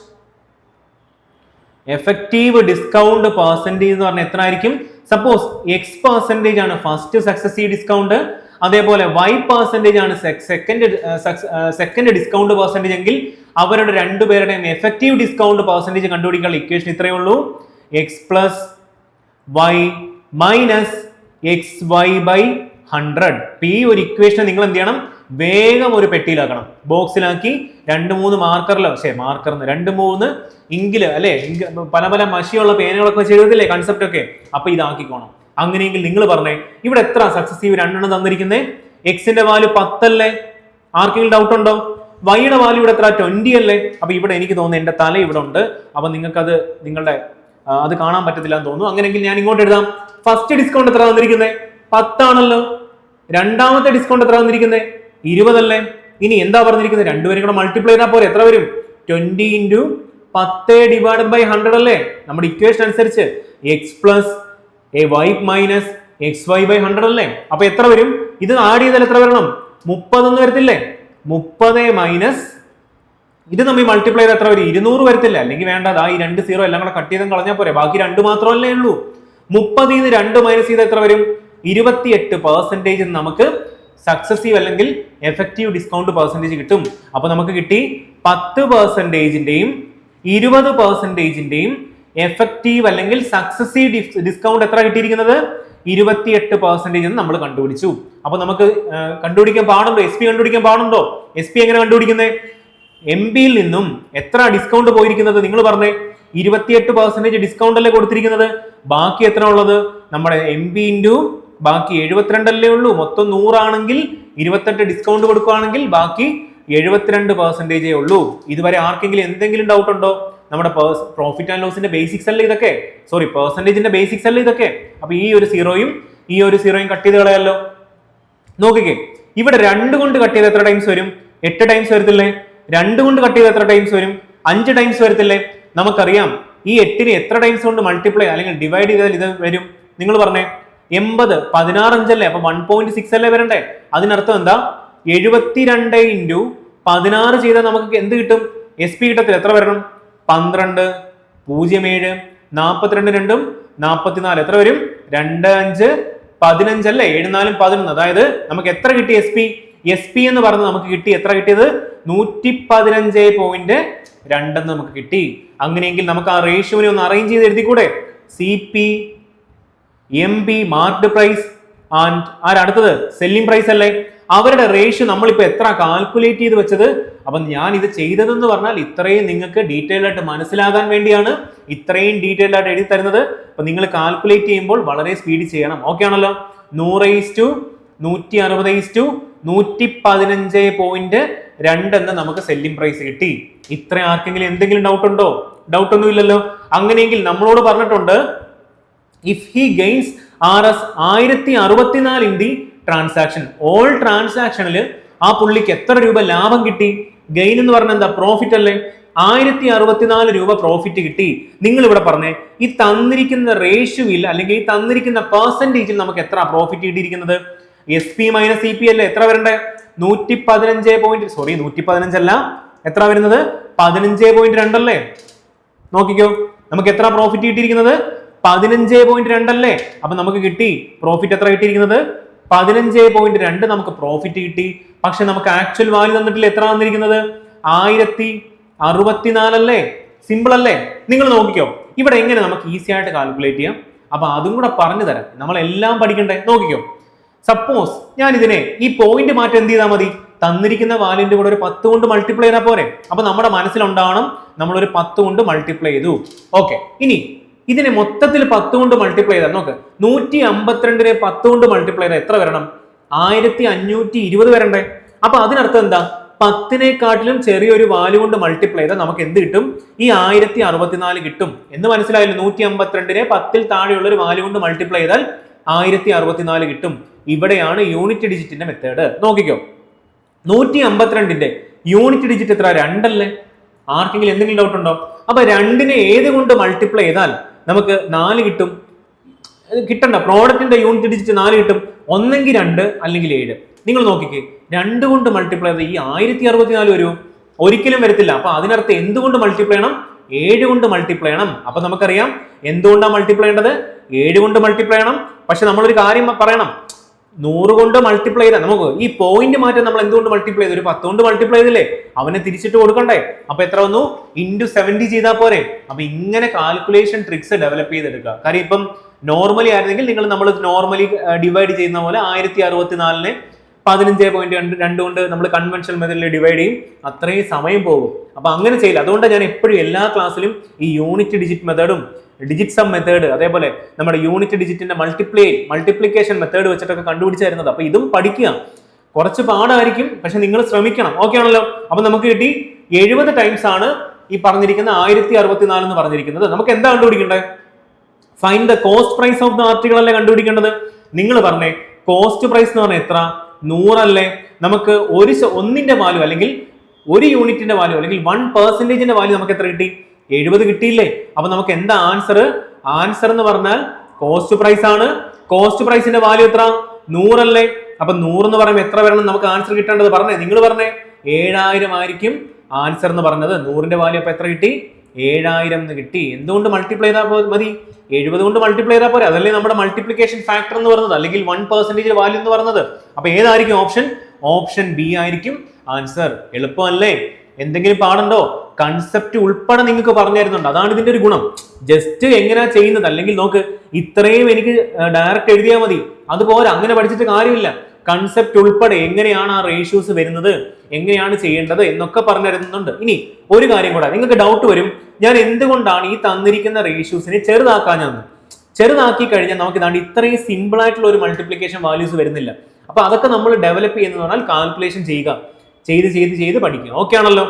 പെർസെന്റേജ് എന്ന് പറഞ്ഞാൽ എത്ര ആയിരിക്കും? സപ്പോസ് X% ആണ് ഫസ്റ്റ് സക്സസീവ് ഡിസ്കൗണ്ട്, അതേപോലെ Y% ആണ് സെക്കൻഡ് ഡിസ്കൗണ്ട് പെർസെന്റേജ് എങ്കിൽ അവരുടെ രണ്ടുപേരുടെയും എഫക്റ്റീവ് ഡിസ്കൗണ്ട് പെർസെന്റേജ് കണ്ടുപിടിക്കാനുള്ള ഇക്വേഷൻ ഇത്രയേ ഉള്ളൂ. X + Y - XY/100. ഈ ഒരു ഇക്വേഷൻ നിങ്ങൾ എന്ത് ചെയ്യണം? വേഗം ഒരു പെട്ടിയിലാക്കണം, ബോക്സിലാക്കി 2-3 2-3 ഇങ്കില് അല്ലെ, പല പല മഷിയുള്ള പേനകളൊക്കെ ചെയ്തതില്ലേ കൺസെപ്റ്റ് ഒക്കെ. അപ്പൊ ഇതാക്കിക്കോണം. അങ്ങനെയെങ്കിൽ നിങ്ങൾ പറഞ്ഞേ, ഇവിടെ എത്ര സക്സസീവ് രണ്ടെണ്ണം തന്നിരിക്കുന്നേ? എക്സിന്റെ വാല്യൂ 10 അല്ലേ? ആർക്കെങ്കിലും ഡൗട്ട് ഉണ്ടോ? വൈയുടെ വാല്യൂ ഇവിടെ എത്ര? 20 അല്ലേ? അപ്പൊ ഇവിടെ എനിക്ക് തോന്നുന്നു എന്റെ തല ഇവിടെ ഉണ്ട്. അപ്പൊ നിങ്ങൾക്ക് അത് കാണാൻ പറ്റത്തില്ല എന്ന് തോന്നുന്നു. അങ്ങനെയെങ്കിൽ ഞാൻ ഇങ്ങോട്ട് എഴുതാം. ഫസ്റ്റ് ഡിസ്കൗണ്ട് എത്ര തന്നിരിക്കുന്നത്? 10 ആണല്ലോ. രണ്ടാമത്തെ ഡിസ്കൗണ്ട് എത്ര തന്നിരിക്കുന്നത്? 20 അല്ലേ? ഇനി എന്താ പറഞ്ഞിരിക്കുന്നത്? രണ്ടുപേരും കൂടെ മൾട്ടിപ്ലൈ ചെയ്താൽ പോലെ എത്ര വരും? 20 × 10/100 അല്ലേ? നമ്മുടെ ഇക്വേഷൻ അനുസരിച്ച് X + Y - XY/100 അല്ലേ? അപ്പൊ എത്ര വരും? ഇത് ആഡ് ചെയ്താൽ എത്ര വരണം? 30 എന്ന് വരത്തില്ലേ? 30 - ഇത് നമ്മൾ മൾട്ടിപ്ലൈ ചെയ്താൽ എത്ര വരും? 200 വരത്തില്ല. അല്ലെങ്കിൽ വേണ്ട, ഈ 2 0 എല്ലാം കൂടെ കട്ട് ചെയ്ത് കളഞ്ഞാൽ പോരെ, ബാക്കി 2 മാത്രമല്ലേ ഉള്ളൂ. 30 ൽ 2 മൈനസ് ചെയ്താൽ എത്ര വരും? 28% നമുക്ക് സക്സസീവ് അല്ലെങ്കിൽ എഫക്റ്റീവ് ഡിസ്കൗണ്ട് പെർസെന്റേജ് കിട്ടും. അപ്പൊ നമുക്ക് കിട്ടി 10%-ന്റെയും 20%-ന്റെയും എഫക്റ്റീവ് അല്ലെങ്കിൽ സക്സസീവ് ഡിസ്കൗണ്ട് എത്ര കിട്ടിയിരിക്കുന്നത്? 28% എന്ന് നമ്മൾ കണ്ടുപിടിച്ചു. അപ്പൊ നമുക്ക് കണ്ടുപിടിക്കാൻ പാടുണ്ടോ? SP കണ്ടുപിടിക്കാൻ പാടുണ്ടോ? SP എങ്ങനെ കണ്ടുപിടിക്കുന്നത്? MB യിൽ നിന്നും എത്ര ഡിസ്കൗണ്ട് പോയിരിക്കുന്നത്? നിങ്ങൾ പറഞ്ഞേ. 28% ഡിസ്കൗണ്ട് അല്ലേ കൊടുത്തിരിക്കുന്നത്. ബാക്കി എത്ര ഉള്ളത്? നമ്മുടെ MB × ബാക്കി 72 അല്ലേ ഉള്ളൂ. മൊത്തം 100 ആണെങ്കിൽ 28 ഡിസ്കൗണ്ട് കൊടുക്കുകയാണെങ്കിൽ ബാക്കി 72% ഉള്ളൂ. ഇതുവരെ ആർക്കെങ്കിലും എന്തെങ്കിലും ഡൗട്ട് ഉണ്ടോ? നമ്മുടെ പ്രോഫിറ്റ് ആൻഡ് ലോസിന്റെ ബേസിക്സ് അല്ലേ ഇതൊക്കെ? സോറി, പെർസെന്റേജിന്റെ ബേസിക്സ് അല്ലേ ഇതൊക്കെ? അപ്പൊ ഈ ഒരു സീറോയും കട്ട് ചെയ്ത് കളയാലോ. നോക്കിക്കേ, ഇവിടെ 2 കൊണ്ട് കട്ട് ചെയ്ത് എത്ര ടൈംസ് വരും? 8 ടൈംസ് വരത്തില്ലേ? 2 കൊണ്ട് കട്ട് ചെയ്ത് എത്ര ടൈംസ് വരും? 5 ടൈംസ് വരത്തില്ലേ? നമുക്കറിയാം ഈ 8നെ എത്ര ടൈംസ് കൊണ്ട് മൾട്ടിപ്ലൈ അല്ലെങ്കിൽ ഡിവൈഡ് ചെയ്താൽ ഇത് വരും? നിങ്ങൾ പറഞ്ഞേ. 80 16 അല്ലേ? അപ്പൊ 1.6 അല്ലേ വരണ്ടേ? അതിനർത്ഥം എന്താ? 72 × 16 ചെയ്താൽ നമുക്ക് എന്ത് കിട്ടും? SP കിട്ടത്തില്ല. എത്ര വരണം? 12 07 42 44 എത്ര വരും? 25 15 അല്ലേ? 7 4 11. അതായത് നമുക്ക് എത്ര കിട്ടി? SP എന്ന് പറഞ്ഞത് നമുക്ക് കിട്ടി. എത്ര കിട്ടിയത്? 115.2 എന്ന് നമുക്ക് കിട്ടി. അങ്ങനെയെങ്കിൽ നമുക്ക് ആ റേഷ്യോനെ ഒന്ന് അറേഞ്ച് ചെയ്ത് എഴുതിക്കൂടെ? CP MB marked price and അടുത്തത് സെല്ലിംഗ് പ്രൈസ് അല്ലേ? അവരുടെ റേഷ്യോ നമ്മളിപ്പോ എത്ര കാൽക്കുലേറ്റ് ചെയ്ത് വെച്ചത്? അപ്പൊ ഞാൻ ഇത് ചെയ്തതെന്ന് പറഞ്ഞാൽ ഇത്രയും നിങ്ങൾക്ക് ഡീറ്റെയിൽ ആയിട്ട് മനസ്സിലാകാൻ വേണ്ടിയാണ് ഇത്രയും ഡീറ്റെയിൽ ആയിട്ട് എഴുതി തരുന്നത്. അപ്പൊ നിങ്ങൾ കാൽക്കുലേറ്റ് ചെയ്യുമ്പോൾ വളരെ സ്പീഡിൽ ചെയ്യണം. ഓക്കെ ആണല്ലോ? 100/160 എന്ന് നമുക്ക് സെല്ലിംഗ് പ്രൈസ് കിട്ടി. ഇത്ര ആർക്കെങ്കിലും എന്തെങ്കിലും ഡൗട്ട് ഉണ്ടോ? ഡൗട്ട് ഒന്നും ഇല്ലല്ലോ. അങ്ങനെയെങ്കിൽ നമ്മളോട് പറഞ്ഞിട്ടുണ്ട്, if he gains RS 1064 in the transaction, all ട്രാൻസാക്ഷനിൽ ആ പുള്ളിക്ക് എത്ര രൂപ ലാഭം കിട്ടി? ഗെയിൻ എന്ന് പറഞ്ഞാൽ എന്താ? പ്രോഫിറ്റ് അല്ലേ? 1064 രൂപ പ്രോഫിറ്റ് കിട്ടി. നിങ്ങൾ ഇവിടെ പറഞ്ഞേ, ഈ തന്നിരിക്കുന്ന റേഷ്യോയിൽ അല്ലെങ്കിൽ ഈ തന്നിരിക്കുന്ന പെർസെന്റേജിൽ നമുക്ക് എത്ര പ്രോഫിറ്റ് കിട്ടിയിരിക്കുന്നത്? SP മൈനസ് EP അല്ലേ, എത്ര വരണ്ടേ? 115 അല്ല, എത്ര വരുന്നത്? 15.2 അല്ലേ? നോക്കിക്കോ, നമുക്ക് എത്ര പ്രോഫിറ്റ് കിട്ടിയിരിക്കുന്നത്? 15.2 അല്ലേ? അപ്പൊ നമുക്ക് കിട്ടി പ്രോഫിറ്റ് എത്ര കിട്ടിയിരിക്കുന്നത്? 15.2 നമുക്ക് പ്രോഫിറ്റ് കിട്ടി. പക്ഷെ നമുക്ക് ആക്ച്വൽ വാല്യൂ തന്നിട്ടില്ല. എത്ര തന്നിരിക്കുന്നത്? 1064 അല്ലേ? സിമ്പിൾ അല്ലേ? നിങ്ങൾ നോക്കിക്കോ, ഇവിടെ എങ്ങനെ നമുക്ക് ഈസി ആയിട്ട് കാൽക്കുലേറ്റ് ചെയ്യാം. അപ്പൊ അതും കൂടെ പറഞ്ഞു തരാം, നമ്മളെല്ലാം പഠിക്കണ്ടേ? നോക്കിക്കോ, സപ്പോസ് ഞാൻ ഇതിനെ ഈ പോയിന്റ് മാറ്റം എന്ത് ചെയ്താൽ മതി? തന്നിരിക്കുന്ന വാല്യൂന്റെ കൂടെ ഒരു 10 കൊണ്ട് മൾട്ടിപ്ലൈ ചെയ്താൽ പോരെ? അപ്പൊ നമ്മുടെ മനസ്സിലുണ്ടാവണം നമ്മൾ ഒരു 10 കൊണ്ട് മൾട്ടിപ്ലൈ ചെയ്തു. ഓക്കെ, ഇനി ഇതിനെ മൊത്തത്തിൽ 10 കൊണ്ട് മൾട്ടിപ്ലൈ ചെയ്താൽ നോക്ക്, 152നെ 10 കൊണ്ട് മൾട്ടിപ്ലൈ ചെയ്താൽ എത്ര വരണം? 1520 വരണ്ടേ? അപ്പൊ അതിനർത്ഥം എന്താ? 10നെക്കാട്ടിലും ചെറിയൊരു വാല്യൂ കൊണ്ട് മൾട്ടിപ്ലൈ ചെയ്താൽ നമുക്ക് എന്ത് കിട്ടും? ഈ 1064 കിട്ടും എന്ന് മനസ്സിലായല്ലോ. 152നെ 10ൽ താഴെയുള്ള ഒരു വാല്യൂ കൊണ്ട് മൾട്ടിപ്ലൈ ചെയ്താൽ 1064 കിട്ടും. ഇവിടെയാണ് യൂണിറ്റ് ഡിജിറ്റിന്റെ മെത്തേഡ്. നോക്കിക്കോ, 152ന്റെ യൂണിറ്റ് ഡിജിറ്റ് എത്ര? 2 അല്ലേ? ആർക്കെങ്കിലും എന്തെങ്കിലും ഡൗട്ട് ഉണ്ടോ? അപ്പൊ 2നെ ഏത് കൊണ്ട് മൾട്ടിപ്ലൈ ചെയ്താൽ നമുക്ക് 4 കിട്ടും? കിട്ടണ്ട, പ്രോഡക്റ്റിന്റെ യൂണിറ്റ് ഡിജിറ്റ് 4 കിട്ടും. ഒന്നെങ്കിൽ 2 അല്ലെങ്കിൽ 7. നിങ്ങൾ നോക്കിക്കേ, 2 കൊണ്ട് മൾട്ടിപ്ലൈ ചെയ്താൽ ഈ 1064 വരൂ? ഒരിക്കലും വരത്തില്ല. അപ്പൊ അതിനർത്ഥം എന്തുകൊണ്ട് മൾട്ടിപ്ലൈ ചെയ്യണം? 7 കൊണ്ട് മൾട്ടിപ്ലൈ ചെയ്യണം. അപ്പൊ നമുക്കറിയാം എന്തുകൊണ്ടാണ് മൾട്ടിപ്ലൈ ചെയ്യേണ്ടത്? 7 കൊണ്ട് മൾട്ടിപ്ലൈ ചെയ്യണം. പക്ഷെ നമ്മളൊരു കാര്യം പറയണം, 100 കൊണ്ട് മൾട്ടിപ്ലൈ ചെയ്താൽ നമുക്ക് ഈ പോയിന്റ് മാറ്റം നമ്മൾ എന്തുകൊണ്ട് മൾട്ടിപ്ലൈ ചെയ്തു? ഒരു 10 കൊണ്ട് മൾട്ടിപ്ലൈ ചെയ്തില്ലേ? അവനെ തിരിച്ചിട്ട് കൊടുക്കണ്ടേ? അപ്പൊ എത്ര വന്നു? *70 ചെയ്താൽ പോരെ? അപ്പൊ ഇങ്ങനെ കാൽക്കുലേഷൻ ട്രിക്സ് ഡെവലപ്പ് ചെയ്തെടുക്കുക. കാര്യം ഇപ്പം നോർമലി ആയിരുന്നെങ്കിൽ നമ്മൾ നോർമലി ഡിവൈഡ് ചെയ്യുന്ന പോലെ 1064നെ 15.2 കൊണ്ട് നമ്മൾ കൺവെൻഷണൽ മെത്തേഡിൽ ഡിവൈഡ് ചെയ്യും. അത്രയും സമയം പോകും. അപ്പൊ അങ്ങനെ ചെയ്യില്ല. അതുകൊണ്ട് ഞാൻ എപ്പോഴും എല്ലാ ക്ലാസ്സിലും ഈ യൂണിറ്റ് ഡിജിറ്റ് മെത്തേഡും ഡിജിറ്റ് സം മെത്തേഡ്, അതേപോലെ നമ്മുടെ യൂണിറ്റ് ഡിജിറ്റിന്റെ മൾട്ടിപ്ലിക്കേഷൻ മെത്തേഡ് വെച്ചിട്ടൊക്കെ കണ്ടുപിടിച്ച് തരുന്നത്. അപ്പൊ ഇതും പഠിക്കുക. കുറച്ച് പാടായിരിക്കും, പക്ഷെ നിങ്ങൾ ശ്രമിക്കണം. ഓക്കെ ആണല്ലോ? അപ്പൊ നമുക്ക് കിട്ടി 70 ടൈംസ് ആണ് ഈ പറഞ്ഞിരിക്കുന്ന 1064 എന്ന് പറഞ്ഞിരിക്കുന്നത്. നമുക്ക് എന്താ കണ്ടുപിടിക്കേണ്ടത്? Find the cost price of the article അല്ലേ കണ്ടുപിടിക്കേണ്ടത്? നിങ്ങൾ പറഞ്ഞേ, കോസ്റ്റ് പ്രൈസ് എന്ന് പറഞ്ഞാൽ എത്ര? 100 അല്ലേ? നമുക്ക് ഒന്നിന്റെ വാല്യൂ അല്ലെങ്കിൽ ഒരു യൂണിറ്റിന്റെ വാല്യൂ അല്ലെങ്കിൽ 1% വാല്യൂ നമുക്ക് എത്ര കിട്ടി? 70 കിട്ടിയില്ലേ? അപ്പൊ നമുക്ക് എന്താ ആൻസർ? ആൻസർ എന്ന് പറഞ്ഞാൽ കോസ്റ്റ് പ്രൈസ് ആണ്. കോസ്റ്റ് പ്രൈസിന്റെ വാല്യൂ എത്ര? 100 അല്ലേ? അപ്പൊ 100 എന്ന് പറയുമ്പോൾ എത്ര വരണം നമുക്ക് ആൻസർ കിട്ടേണ്ടത്? പറഞ്ഞേ, നിങ്ങൾ പറഞ്ഞേ. 7000 ആയിരിക്കും ആൻസർ എന്ന് പറഞ്ഞത്. 100ന്റെ വാല്യൂ അപ്പൊ എത്ര കിട്ടി? 7000 എന്ന് കിട്ടി. എന്തുകൊണ്ട് മൾട്ടിപ്ലൈ ചെയ്താൽ മതി? 70 കൊണ്ട് മൾട്ടിപ്ലൈ ചെയ്താൽ പോരെ? അതല്ലേ നമ്മുടെ മൾട്ടിപ്ലിക്കേഷൻ ഫാക്ടർ എന്ന് പറയുന്നത്, അല്ലെങ്കിൽ 1% വാല്യൂ എന്ന് പറയുന്നത്. അപ്പൊ ഏതായിരിക്കും ഓപ്ഷൻ? ഓപ്ഷൻ ബി ആയിരിക്കും ആൻസർ. എളുപ്പമല്ലേ? എന്തെങ്കിലും പാടുണ്ടോ? കൺസെപ്റ്റ് ഉൾപ്പെടെ നിങ്ങൾക്ക് പറഞ്ഞു തരുന്നുണ്ട്. അതാണ് ഇതിന്റെ ഒരു ഗുണം. ജസ്റ്റ് എങ്ങനെയാ ചെയ്യുന്നത്, അല്ലെങ്കിൽ നോക്ക്, ഇത്രയും എനിക്ക് ഡയറക്റ്റ് എഴുതിയാൽ മതി, അതുപോലെ അങ്ങനെ പഠിച്ചിട്ട് കാര്യമില്ല. കൺസെപ്റ്റ് ഉൾപ്പെടെ എങ്ങനെയാണ് ആ റേഷ്യോസ് വരുന്നത്, എങ്ങനെയാണ് ചെയ്യേണ്ടത് എന്നൊക്കെ പറഞ്ഞു തരുന്നുണ്ട്. ഇനി ഒരു കാര്യം കൂടെ, നിങ്ങൾക്ക് ഡൗട്ട് വരും, ഞാൻ എന്തുകൊണ്ടാണ് ഈ തന്നിരിക്കുന്ന റേഷ്യോസിനെ ചെറുതാക്കാഞ്ഞെന്ന്. ചെറുതാക്കി കഴിഞ്ഞാൽ നമുക്ക് ഇതാണ്ട് ഇത്രയും സിമ്പിൾ ആയിട്ടുള്ള ഒരു മൾട്ടിപ്ലിക്കേഷൻ വാല്യൂസ് വരുന്നില്ല. അപ്പൊ അതൊക്കെ നമ്മൾ ഡെവലപ്പ് ചെയ്യുന്നത് പറഞ്ഞാൽ കാൽക്കുലേഷൻ ചെയ്യുക, ചെയ്ത് പഠിക്കുക. ഓക്കെ ആണല്ലോ?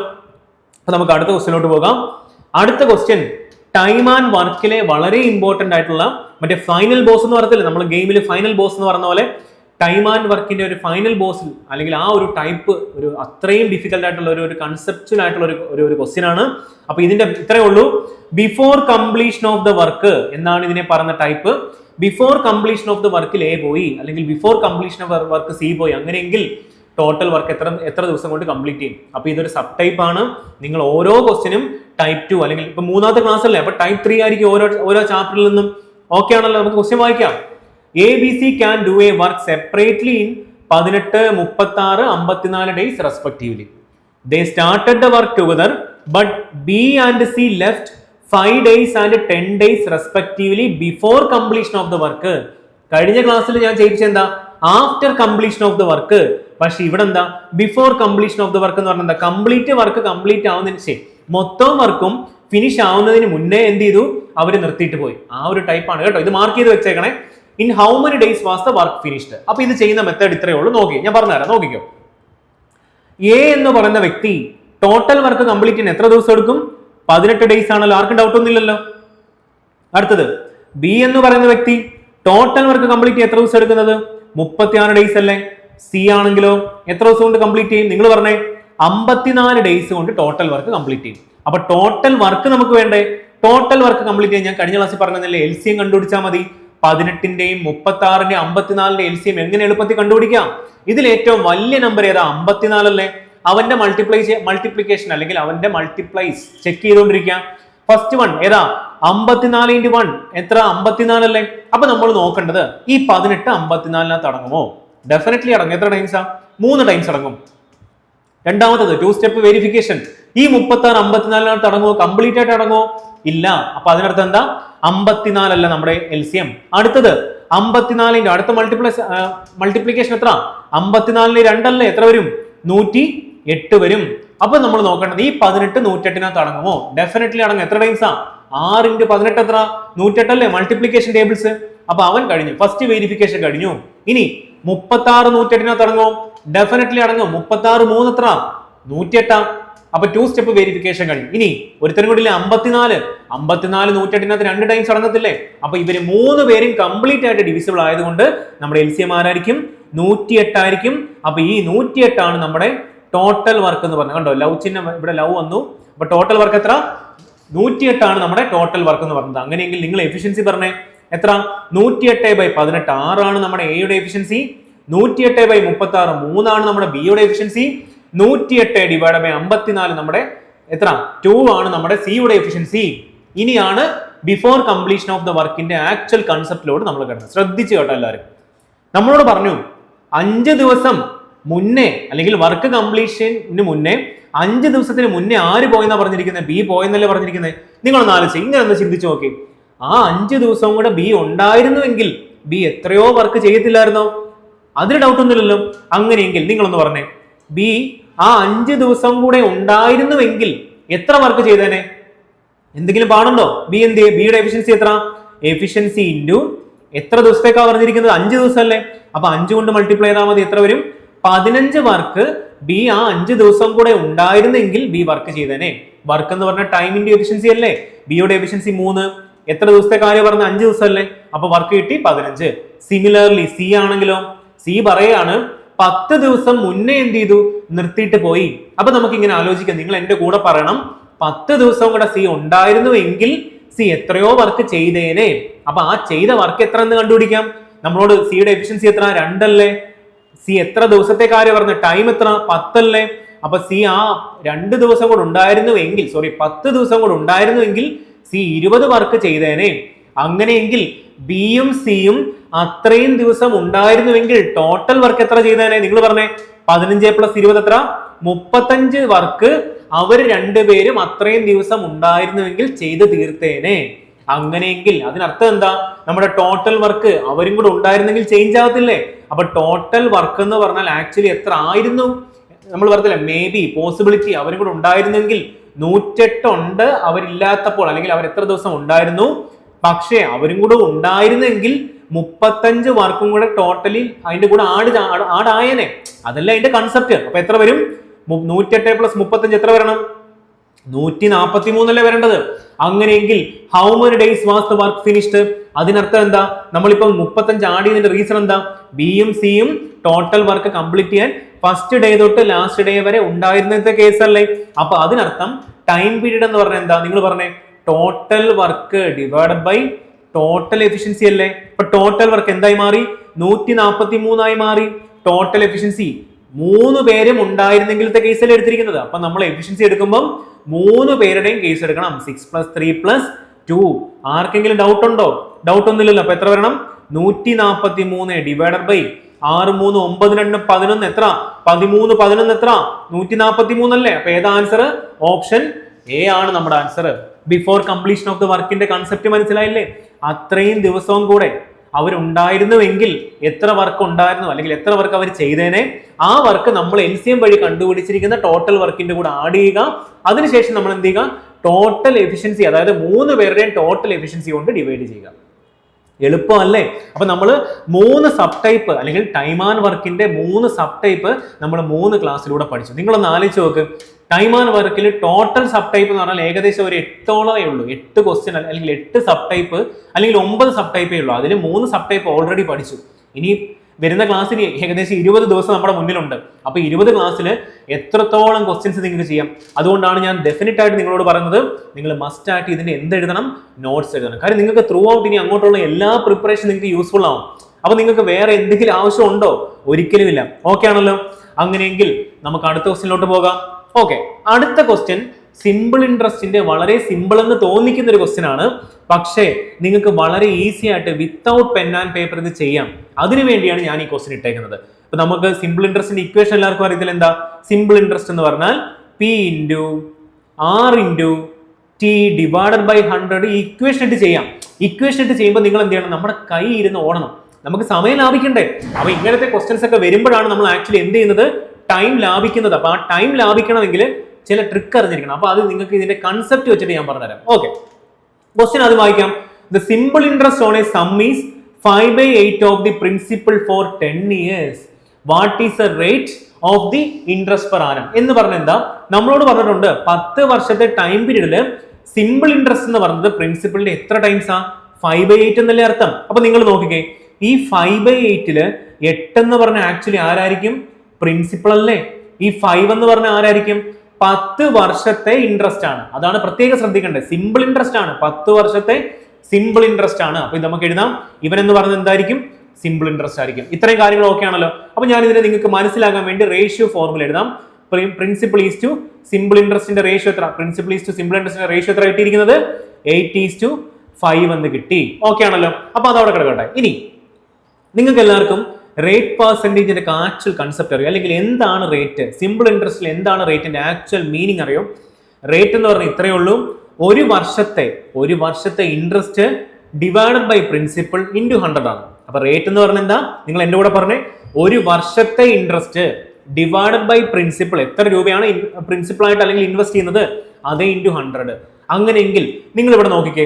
അപ്പൊ നമുക്ക് അടുത്ത ക്വസ്റ്റ്യനിലോട്ട് പോകാം. അടുത്ത ക്വസ്റ്റ്യൻ ടൈം ആൻഡ് വർക്കിലെ വളരെ ഇമ്പോർട്ടന്റ് ആയിട്ടുള്ള മറ്റേ ഫൈനൽ ബോസ് എന്ന് പറയത്തില്ലേ, നമ്മൾ ഗെയിമിൽ ഫൈനൽ ബോസ് എന്ന് പറഞ്ഞ പോലെ ടൈം ആൻഡ് വർക്കിന്റെ ഒരു ഫൈനൽ ബോസിൽ അല്ലെങ്കിൽ ആ ഒരു ടൈപ്പ് ഒരു അത്രയും ഡിഫിക്കൽട്ട് ആയിട്ടുള്ള ഒരു കൺസെപ്ച്വൽ ആയിട്ടുള്ള ഒരു ക്വസ്റ്റ്യൻ ആണ്. അപ്പൊ ഇതിന്റെ ഇത്രയേ ഉള്ളൂ. Before completion of the work എന്നാണ് ഇതിനെ പറയുന്ന type. Before completion of the വർക്കിൽ എ പോയി, അല്ലെങ്കിൽ before completion of work C പോയി, അങ്ങനെയെങ്കിൽ ടോട്ടൽ വർക്ക് എത്ര ദിവസം കൊണ്ട് കംപ്ലീറ്റ് ചെയ്യും. അപ്പൊ ഇതൊരു സബ് ടൈപ്പ് ആണ്. നിങ്ങൾ ഓരോ ക്വസ്റ്റിനും ടൈപ്പ് 2 അല്ലെങ്കിൽ ഇപ്പൊ 3ാമത്തെ ക്ലാസ് അല്ലേ, അപ്പൊ ടൈപ്പ് 3 ആയിരിക്കും ഓരോ ചാപ്റ്ററിൽ നിന്നും. ഓക്കെ ആണല്ലോ? നമുക്ക് ക്വസ്റ്റ്യൻ വായിക്കാം. ABC can do a work separately in 18, 36, 54 days respectively. They started the work together, but B and C left 5 days and 10 days respectively before completion of the work. കഴിഞ്ഞ ക്ലാസ്സിൽ ഞാൻ ചെയ്യിച്ചത് എന്താ? After completion of the work. പക്ഷെ ഇവിടെ എന്താ? Before completion of the work എന്ന് പറഞ്ഞാൽ എന്താ? കംപ്ലീറ്റ് വർക്ക് കംപ്ലീറ്റ് ആവുന്നതിന് ശേഷം, മൊത്തം വർക്കും ഫിനിഷ് ആവുന്നതിന് മുന്നേ എന്ത് ചെയ്തു? അവര് നിർത്തിയിട്ട് പോയി. ആ ഒരു ടൈപ്പാണ് കേട്ടോ. ഇത് മാർക്ക് ചെയ്ത് വെച്ചേക്കണേ. In how many days was the work finished. അപ്പൊ ഇത് ചെയ്യുന്ന മെത്തേഡ് ഇത്രയേ ഉള്ളൂ. നോക്കി, ഞാൻ പറഞ്ഞുതരാം. നോക്കിക്കോ, എ എന്ന് പറയുന്ന വ്യക്തി ടോട്ടൽ വർക്ക് കംപ്ലീറ്റ് ചെയ്യാൻ എത്ര ദിവസം എടുക്കും? 18 ഡേയ്സ് ആണല്ലോ. ആർക്കും ഡൗട്ട് ഒന്നും ഇല്ലല്ലോ. അടുത്തത് ബി എന്ന് പറയുന്ന വ്യക്തി ടോട്ടൽ വർക്ക് കംപ്ലീറ്റ് ചെയ്യാൻ എത്ര ദിവസം എടുക്കുന്നത്? 36 ഡേയ്സ് അല്ലേ. സി ആണെങ്കിലോ എത്ര ദിവസം കൊണ്ട് കംപ്ലീറ്റ് ചെയ്യും? നിങ്ങൾ പറഞ്ഞേ. 54 ഡേയ്സ് കൊണ്ട് ടോട്ടൽ വർക്ക് കംപ്ലീറ്റ് ചെയ്യും. അപ്പൊ ടോട്ടൽ വർക്ക് നമുക്ക് വേണ്ടേ? ടോട്ടൽ വർക്ക് കംപ്ലീറ്റ് ചെയ്യാൻ ഞാൻ കഴിഞ്ഞ ക്ലാസ്സിൽ പറഞ്ഞതല്ലേ, LCM കണ്ടുപിടിച്ചാൽ മതി. 18ന്റെയും 36ന്റെയും 54ന്റെയും LCM എങ്ങനെ എളുപ്പത്തിൽ കണ്ടുപിടിക്കാം? ഇതിൽ ഏറ്റവും വലിയ നമ്പർ ഏതാ? 54 അല്ലേ? അവന്റെ മൾട്ടിപ്ലിക്കേഷൻ അല്ലെങ്കിൽ അവന്റെ മൾട്ടിപ്ലൈസ് ചെക്ക് ചെയ്തുകൊണ്ടിരിക്കുക. ഫസ്റ്റ് വൺ ഏതാ? 54 × 1 എത്ര? 54 അല്ലേ? അപ്പൊ നമ്മൾ നോക്കേണ്ടത് ഈ 18 54നകത്ത് അടങ്ങുമോ? ഡെഫിനറ്റ്ലി അടങ്ങും. എത്ര ടൈംസാ? 3 ടൈംസ് അടങ്ങും. രണ്ടാമത്തത് 2 സ്റ്റെപ്പ് വെരിഫിക്കേഷൻ. ഈ 36 54നകത്ത് അടങ്ങുമോ? കംപ്ലീറ്റ് ആയിട്ട് അടങ്ങുമോ? ഇല്ല. അപ്പൊ അതിനർത്ഥം എന്താ? 54 അല്ല നമ്മുടെ LCM. അടുത്തത് 54ന്റെ അടുത്ത മൾട്ടിപ്ലിക്കേഷൻ എത്ര? 54ന് 2 അല്ലേ? എത്ര വരും? 108 വരും. അപ്പൊ നമ്മൾ നോക്കേണ്ടത് ഈ 18 108നകത്ത് അടങ്ങുമോ? ഡെഫിനറ്റ്ലി അടങ്ങും. എത്ര ടൈംസാ? 6 × 18 എത്ര? 108 അല്ലേ? Multiplication tables. അപ്പൊ അവൻ കഴിഞ്ഞു, ഫസ്റ്റ് വെരിഫിക്കേഷൻ കഴിഞ്ഞു. ഇനി 36 108നകത്ത് അടങ്ങുമോ? ഡെഫിനറ്റ്ലി അടങ്ങും. 36 3 എത്ര? 108. അപ്പൊ 2 സ്റ്റെപ്പ് വെരിഫിക്കേഷൻ കഴിഞ്ഞു. ഇനി ഒരുത്തരും കൂടി 54 108നകത്ത് 2 ടൈംസ് അടങ്ങത്തില്ലേ? അപ്പൊ ഇവര് 3 പേരും കംപ്ലീറ്റ് ആയിട്ട് ഡിവിസിബിൾ ആയതുകൊണ്ട് നമ്മുടെ LCM ആരായിരിക്കും? 108 ആയിരിക്കും. അപ്പൊ ഈ 108 ആണ് നമ്മുടെ ടോട്ടൽ വർക്ക് എന്ന് പറഞ്ഞത്. കണ്ടോ, ലവ് ചിഹ്നം ഇവിടെ ലവ് വന്നു. അപ്പൊ ടോട്ടൽ വർക്ക് എത്ര? 108 ആണ് നമ്മുടെ ടോട്ടൽ വർക്ക് എന്ന് പറഞ്ഞത്. അങ്ങനെയെങ്കിൽ നിങ്ങൾ എഫിഷ്യൻസി പറഞ്ഞേ എത്ര? 108/18 6 നമ്മുടെ എയുടെ എഫിഷ്യൻസി. 108/36 3 നമ്മുടെ ബിയുടെ എഫിഷ്യൻസി. 108/54 നമ്മുടെ എത്ര? 2 ആണ് നമ്മുടെ സിയുടെ എഫിഷ്യൻസി. ഇനിയാണ് ബിഫോർ കംപ്ലീഷൻ ഓഫ് ദ വർക്കിന്റെ ആക്ച്വൽ കൺസെപ്റ്റിലോട് നമ്മൾ കിടന്നത്. ശ്രദ്ധിച്ചു കേട്ടോ എല്ലാവരും. നമ്മളോട് പറഞ്ഞു 5 ദിവസം മുന്നേ അല്ലെങ്കിൽ വർക്ക് കംപ്ലീഷന് മുന്നേ 5 ദിവസത്തിന് മുന്നേ ആര് പോയെന്നാ പറഞ്ഞിരിക്കുന്നത്? ബി പോയെന്നല്ലേ പറഞ്ഞിരിക്കുന്നത്. നിങ്ങളൊന്ന് ആലോചിച്ച് ഇങ്ങനെ ഒന്ന് ചിന്തിച്ചു നോക്കി. ആ 5 ദിവസവും കൂടെ ബി ഉണ്ടായിരുന്നുവെങ്കിൽ ബി എത്രയോ വർക്ക് ചെയ്യത്തില്ലായിരുന്നോ? അതിന് ഡൗട്ട് ഒന്നുമില്ലല്ലോ. അങ്ങനെയെങ്കിൽ നിങ്ങളൊന്ന് പറഞ്ഞേ, ബി ആ 5 ദിവസം കൂടെ ഉണ്ടായിരുന്നുവെങ്കിൽ എത്ര വർക്ക് ചെയ്തേനെ? എന്തെങ്കിലും പാടുണ്ടോ? ബി എന്ത്? ബിയുടെ എഫിഷ്യൻസി എത്ര? എഫിഷ്യൻസി ഇൻറ്റു എത്ര ദിവസത്തേക്കാ പറഞ്ഞിരിക്കുന്നത്? 5 ദിവസം അല്ലേ? അപ്പൊ 5 കൊണ്ട് മൾട്ടിപ്ലൈ ചെയ്താൽ മതി. എത്ര വരും? 15 വർക്ക് ബി ആ 5 ദിവസം കൂടെ ഉണ്ടായിരുന്നെങ്കിൽ ബി വർക്ക് ചെയ്തേനെ. വർക്ക് എന്ന് പറഞ്ഞ ടൈമിന്റെ എഫിഷ്യൻസി അല്ലേ? ബിയുടെ എഫിഷ്യൻസി 3. എത്ര ദിവസത്തെ കാര്യം പറഞ്ഞ? 5 ദിവസം അല്ലേ? അപ്പൊ വർക്ക് കിട്ടി 15. സിമിലർലി സി ആണെങ്കിലോ? സി പറയാണ് 10 ദിവസം മുന്നേ എന്ത് ചെയ്തു? നിർത്തിയിട്ട് പോയി. അപ്പൊ നമുക്ക് ഇങ്ങനെ ആലോചിക്കാം. നിങ്ങൾ എന്റെ കൂടെ പറയണം, 10 ദിവസം കൂടെ സി ഉണ്ടായിരുന്നുവെങ്കിൽ സി എത്രയോ വർക്ക് ചെയ്തേനെ. അപ്പൊ ആ ചെയ്ത വർക്ക് എത്ര എന്ന് കണ്ടുപിടിക്കാം. നമ്മളോട് സിയുടെ എഫിഷ്യൻസി എത്ര? 2 അല്ലേ? സി എത്ര ദിവസത്തെ കാര്യം പറഞ്ഞ? ടൈം എത്ര? 10 അല്ലേ? അപ്പൊ സി ആ 2 ദിവസം കൂടെ ഉണ്ടായിരുന്നുവെങ്കിൽ 10 ദിവസം കൂടെ ഉണ്ടായിരുന്നുവെങ്കിൽ സി 20 വർക്ക് ചെയ്തേനെ. അങ്ങനെയെങ്കിൽ ബിയും സിയും അത്രയും ദിവസം ഉണ്ടായിരുന്നുവെങ്കിൽ ടോട്ടൽ വർക്ക് എത്ര ചെയ്തേനെ? നിങ്ങൾ പറഞ്ഞേ. 15 + 20 എത്ര? 35 വർക്ക് അവർ രണ്ടുപേരും അത്രയും ദിവസം ഉണ്ടായിരുന്നുവെങ്കിൽ ചെയ്ത് തീർത്തേനെ. അങ്ങനെയെങ്കിൽ അതിനർത്ഥം എന്താ? നമ്മുടെ ടോട്ടൽ വർക്ക് അവരും കൂടെ ഉണ്ടായിരുന്നെങ്കിൽ ചേഞ്ച് ആവത്തില്ലേ? അപ്പൊ ടോട്ടൽ വർക്ക് എന്ന് പറഞ്ഞാൽ ആക്ച്വലി എത്ര ആയിരുന്നു? നമ്മൾ പറഞ്ഞില്ലേ, മേ ബി പോസിബിലിറ്റി അവരും കൂടെ ഉണ്ടായിരുന്നെങ്കിൽ 108 ഉണ്ട് അവരില്ലാത്തപ്പോൾ, അല്ലെങ്കിൽ അവർ എത്ര ദിവസം ഉണ്ടായിരുന്നു. പക്ഷേ അവരും കൂടെ ഉണ്ടായിരുന്നെങ്കിൽ 35 വർക്കും കൂടെ ടോട്ടലി അതിന്റെ കൂടെ ആഡായനെ. അതല്ല അതിന്റെ കൺസെപ്റ്റ്. അപ്പൊ എത്ര വരും? 108 + 35 എത്ര വരണം? 143 അല്ലേ വരേണ്ടത്. അങ്ങനെയെങ്കിൽ how many days was the work finished? അതിനർത്ഥം എന്താ? നമ്മളിപ്പം 35 ആഡ് ചെയ്തതിന്റെ റീസൺ എന്താ? ബിയും സിയും ടോട്ടൽ വർക്ക് കംപ്ലീറ്റ് ചെയ്യാൻ ഫസ്റ്റ് ഡേ തൊട്ട് ലാസ്റ്റ് ഡേ വരെ ഉണ്ടായിരുന്നത്തെ കേസല്ലേ? അപ്പൊ അതിനർത്ഥം ടൈം പീരീഡ് എന്ന് പറഞ്ഞാൽ എന്താ? നിങ്ങൾ പറഞ്ഞേ. Total work divided by total efficiency അല്ലേ? ഇപ്പൊ ടോട്ടൽ വർക്ക് എന്തായി മാറി? 143 ആയി മാറി. ടോട്ടൽ എഫിഷ്യൻസി 3 പേരും ഉണ്ടായിരുന്നെങ്കിലത്തെ കേസല്ലേ എടുത്തിരിക്കുന്നത്. അപ്പൊ നമ്മൾ എഫിഷ്യൻസി എടുക്കുമ്പോൾ 3 പേരുടെയും കേസ് എടുക്കണം. 6 + 3 + 2. ആർക്കെങ്കിലും ഡൗട്ട് ഉണ്ടോ? ഡൗട്ട് ഒന്നുമില്ലല്ലോ. അപ്പൊ എത്ര വരണം? 143 ഡിവൈഡഡ് ബൈ 6 3 9 2 11 എത്ര? 13 11 എത്ര? 143 അല്ലേ? അപ്പൊ ഏതാ ആൻസർ? ഓപ്ഷൻ എ ആണ് നമ്മുടെ answer. Before completion of the വർക്കിന്റെ കൺസെപ്റ്റ് മനസ്സിലായില്ലേ? അത്രയും ദിവസവും കൂടെ അവരുണ്ടായിരുന്നുവെങ്കിൽ എത്ര വർക്ക് ഉണ്ടായിരുന്നു, അല്ലെങ്കിൽ എത്ര വർക്ക് അവർ ചെയ്തേനെ. ആ വർക്ക് നമ്മൾ LCM വഴി കണ്ടുപിടിച്ചിരിക്കുന്ന ടോട്ടൽ വർക്കിന്റെ കൂടെ ആഡ് ചെയ്യുക. അതിനുശേഷം നമ്മൾ എന്ത് ചെയ്യുക? ടോട്ടൽ എഫിഷ്യൻസി, അതായത് 3 പേരുടെയും ടോട്ടൽ എഫിഷ്യൻസി കൊണ്ട് ഡിവൈഡ് ചെയ്യുക. എളുപ്പമല്ലേ? അപ്പൊ നമ്മൾ 3 സബ് ടൈപ്പ് അല്ലെങ്കിൽ ടൈം ആൻഡ് വർക്കിന്റെ 3 സബ് ടൈപ്പ് നമ്മൾ 3 ക്ലാസ്സിലൂടെ പഠിച്ചു. നിങ്ങളൊന്ന് ആലോചിച്ച് നോക്ക്. ടൈം ആൻഡ് വർക്കിൽ ടോട്ടൽ സബ് ടൈപ്പ് എന്ന് പറഞ്ഞാൽ ഏകദേശം ഒരു 8ഓളമേ ഉള്ളൂ. 8 ക്വസ്റ്റ്യൻ അല്ലെങ്കിൽ 8 സബ് ടൈപ്പ് അല്ലെങ്കിൽ 9 സബ് ടൈപ്പേ ഉള്ളൂ. അതിൽ 3 സബ് ടൈപ്പ് ഓൾറെഡി പഠിച്ചു. ഇനി വരുന്ന ക്ലാസ്സിന് ഏകദേശം 20 ദിവസം നമ്മുടെ മുന്നിലുണ്ട്. അപ്പൊ 20 ക്ലാസ്സിൽ എത്രത്തോളം ക്വസ്റ്റ്യൻസ് നിങ്ങൾക്ക് ചെയ്യാം. അതുകൊണ്ടാണ് ഞാൻ ഡെഫിനറ്റ് ആയിട്ട് നിങ്ങളോട് പറയുന്നത്, നിങ്ങൾ മസ്റ്റ് ആയിട്ട് ഇതിന്റെ എന്തെഴുതണം, നോട്ട്സ് എഴുതണം. കാരണം നിങ്ങൾക്ക് ത്രൂ ഔട്ട് ഇനി അങ്ങോട്ടുള്ള എല്ലാ പ്രിപ്പറേഷൻ നിങ്ങൾക്ക് യൂസ്ഫുൾ ആവും. അപ്പൊ നിങ്ങൾക്ക് വേറെ എന്തെങ്കിലും ആവശ്യമുണ്ടോ? ഒരിക്കലും ഇല്ല. ഓക്കെ ആണല്ലോ? അങ്ങനെയെങ്കിൽ നമുക്ക് അടുത്ത ക്വസ്റ്റ്യനിലോട്ട് പോകാം. ഓക്കെ, അടുത്ത ക്വസ്റ്റ്യൻ സിമ്പിൾ ഇൻട്രസ്റ്റിന്റെ വളരെ സിമ്പിൾ എന്ന് തോന്നിക്കുന്ന ഒരു ക്വസ്റ്റ്യൻ ആണ്. പക്ഷേ നിങ്ങൾക്ക് വളരെ ഈസി ആയിട്ട് വിത്തൗട്ട് പെൻ ആൻഡ് പേപ്പർ ഇത് ചെയ്യാം. അതിനു വേണ്ടിയാണ് ഞാൻ ഈ ക്വസ്റ്റ്യൻ ഇട്ടേക്കുന്നത്. ഇപ്പൊ നമുക്ക് സിമ്പിൾ ഇൻട്രസ്റ്റിന്റെ ഇക്വേഷൻ എല്ലാവർക്കും അറിയത്തില്ല. എന്താ സിമ്പിൾ ഇൻട്രസ്റ്റ് എന്ന് പറഞ്ഞാൽ P × R × T divided by 100. ഈ ഇക്വേഷൻ ഇട്ട് ചെയ്യാം. ഇക്വേഷൻ ഇട്ട് ചെയ്യുമ്പോൾ നിങ്ങൾ എന്ത് ചെയ്യണം? നമ്മുടെ കൈ ഇരുന്ന് ഓടണം. നമുക്ക് സമയം ലാഭിക്കണ്ടേ? അപ്പൊ ഇങ്ങനത്തെ ക്വസ്റ്റ്യൻസ് ഒക്കെ വരുമ്പോഴാണ് നമ്മൾ ആക്ച്വലി എന്ത് ചെയ്യുന്നത്? ടൈം ലാഭിക്കുന്നത്. അപ്പൊ ആ ടൈം ലാഭിക്കണമെങ്കിൽ ചില ട്രിക്ക് അറിഞ്ഞിരിക്കണം. അപ്പൊ അത് നിങ്ങൾക്ക് ഇതിന്റെ കൺസെപ്റ്റ് വെച്ചിട്ട് ഞാൻ പറഞ്ഞുതരാം. ഓക്കെ, ക്വസ്റ്റ്യൻ അത് വായിക്കാം. The simple interest on a sum is 5/8 of the principal for 10 years. What is the rate of the interest per annum എന്ന് പറഞ്ഞ എന്താ? നമ്മളോട് പറഞ്ഞിട്ടുണ്ട് 10 വർഷത്തെ ടൈം പീരീഡില് സിമ്പിൾ ഇൻട്രസ്റ്റ് എന്ന് പറഞ്ഞത് പ്രിൻസിപ്പലിന്റെ എത്ര ടൈംസ് ആ? 5/8 എന്നല്ലേ അർത്ഥം. അപ്പൊ നിങ്ങൾ നോക്കിക്കേ, ഈ 5/8 8 എന്ന് പറഞ്ഞ ആക്ച്വലി ആരായിരിക്കും? പ്രിൻസിപ്പൽ അല്ലേ? ഈ 5 എന്ന് പറഞ്ഞ ആരായിരിക്കും? 10 വർഷത്തെ ഇൻട്രസ്റ്റ് ആണ്. അതാണ് പ്രത്യേകം ശ്രദ്ധിക്കേണ്ടത്. സിമ്പിൾ ഇൻട്രസ്റ്റ് ആണ്, 10 വർഷത്തെ സിമ്പിൾ ഇൻട്രസ്റ്റ് ആണ്. അപ്പൊ ഇത് നമുക്ക് എഴുതാം, ഇവൻ എന്ന് പറഞ്ഞത് എന്തായിരിക്കും? സിമ്പിൾ ഇൻട്രസ്റ്റ് ആയിരിക്കും. ഇത്രയും കാര്യങ്ങൾ ഓക്കെ ആണല്ലോ? അപ്പൊ ഞാൻ ഇതിനെ നിങ്ങൾക്ക് മനസ്സിലാക്കാൻ വേണ്ടി റേഷ്യോ ഫോർമുല എഴുതാം. പ്രിൻസിപ്പൽ ഈസ് ടു സിമ്പിൾ ഇൻട്രസ്റ്റിന്റെ റേഷ്യോ എത്ര? പ്രിൻസിപ്പൽ ഈസ് ടു സിമ്പിൾ ഇൻട്രസ്റ്റിന്റെ റേഷ്യോ എത്ര കിട്ടിയിരിക്കുന്നത്? 8:5 എന്ന് കിട്ടി. ഓക്കെ ആണല്ലോ? അപ്പൊ അതവിടെ കിടക്കട്ടെ. ഇനി നിങ്ങൾക്ക് എല്ലാവർക്കും റേറ്റ് പെർസെന്റേജിന്റെ ആക്ച്വൽ കൺസെപ്റ്റ് അറിയോ? അല്ലെങ്കിൽ എന്താണ് റേറ്റ്? സിമ്പിൾ ഇൻട്രസ്റ്റിൽ എന്താണ് റേറ്റിന്റെ ആക്ച്വൽ മീനിങ് അറിയോ? റേറ്റ് എന്ന് പറഞ്ഞാൽ ഇത്രയേ ഉള്ളൂ, ഒരു വർഷത്തെ interest divided by principal into 100 ആണ്. അപ്പൊ റേറ്റ് എന്ന് പറഞ്ഞാൽ എന്താ? നിങ്ങൾ എന്റെ കൂടെ പറഞ്ഞേ, ഒരു വർഷത്തെ ഇൻട്രസ്റ്റ് ഡിവൈഡഡ് ബൈ പ്രിൻസിപ്പൽ. എത്ര രൂപയാണ് പ്രിൻസിപ്പൽ ആയിട്ട് അല്ലെങ്കിൽ ഇൻവെസ്റ്റ് ചെയ്യുന്നത്? അതേ ഇൻറ്റു 100. അങ്ങനെയെങ്കിൽ നിങ്ങൾ ഇവിടെ നോക്കിക്കേ,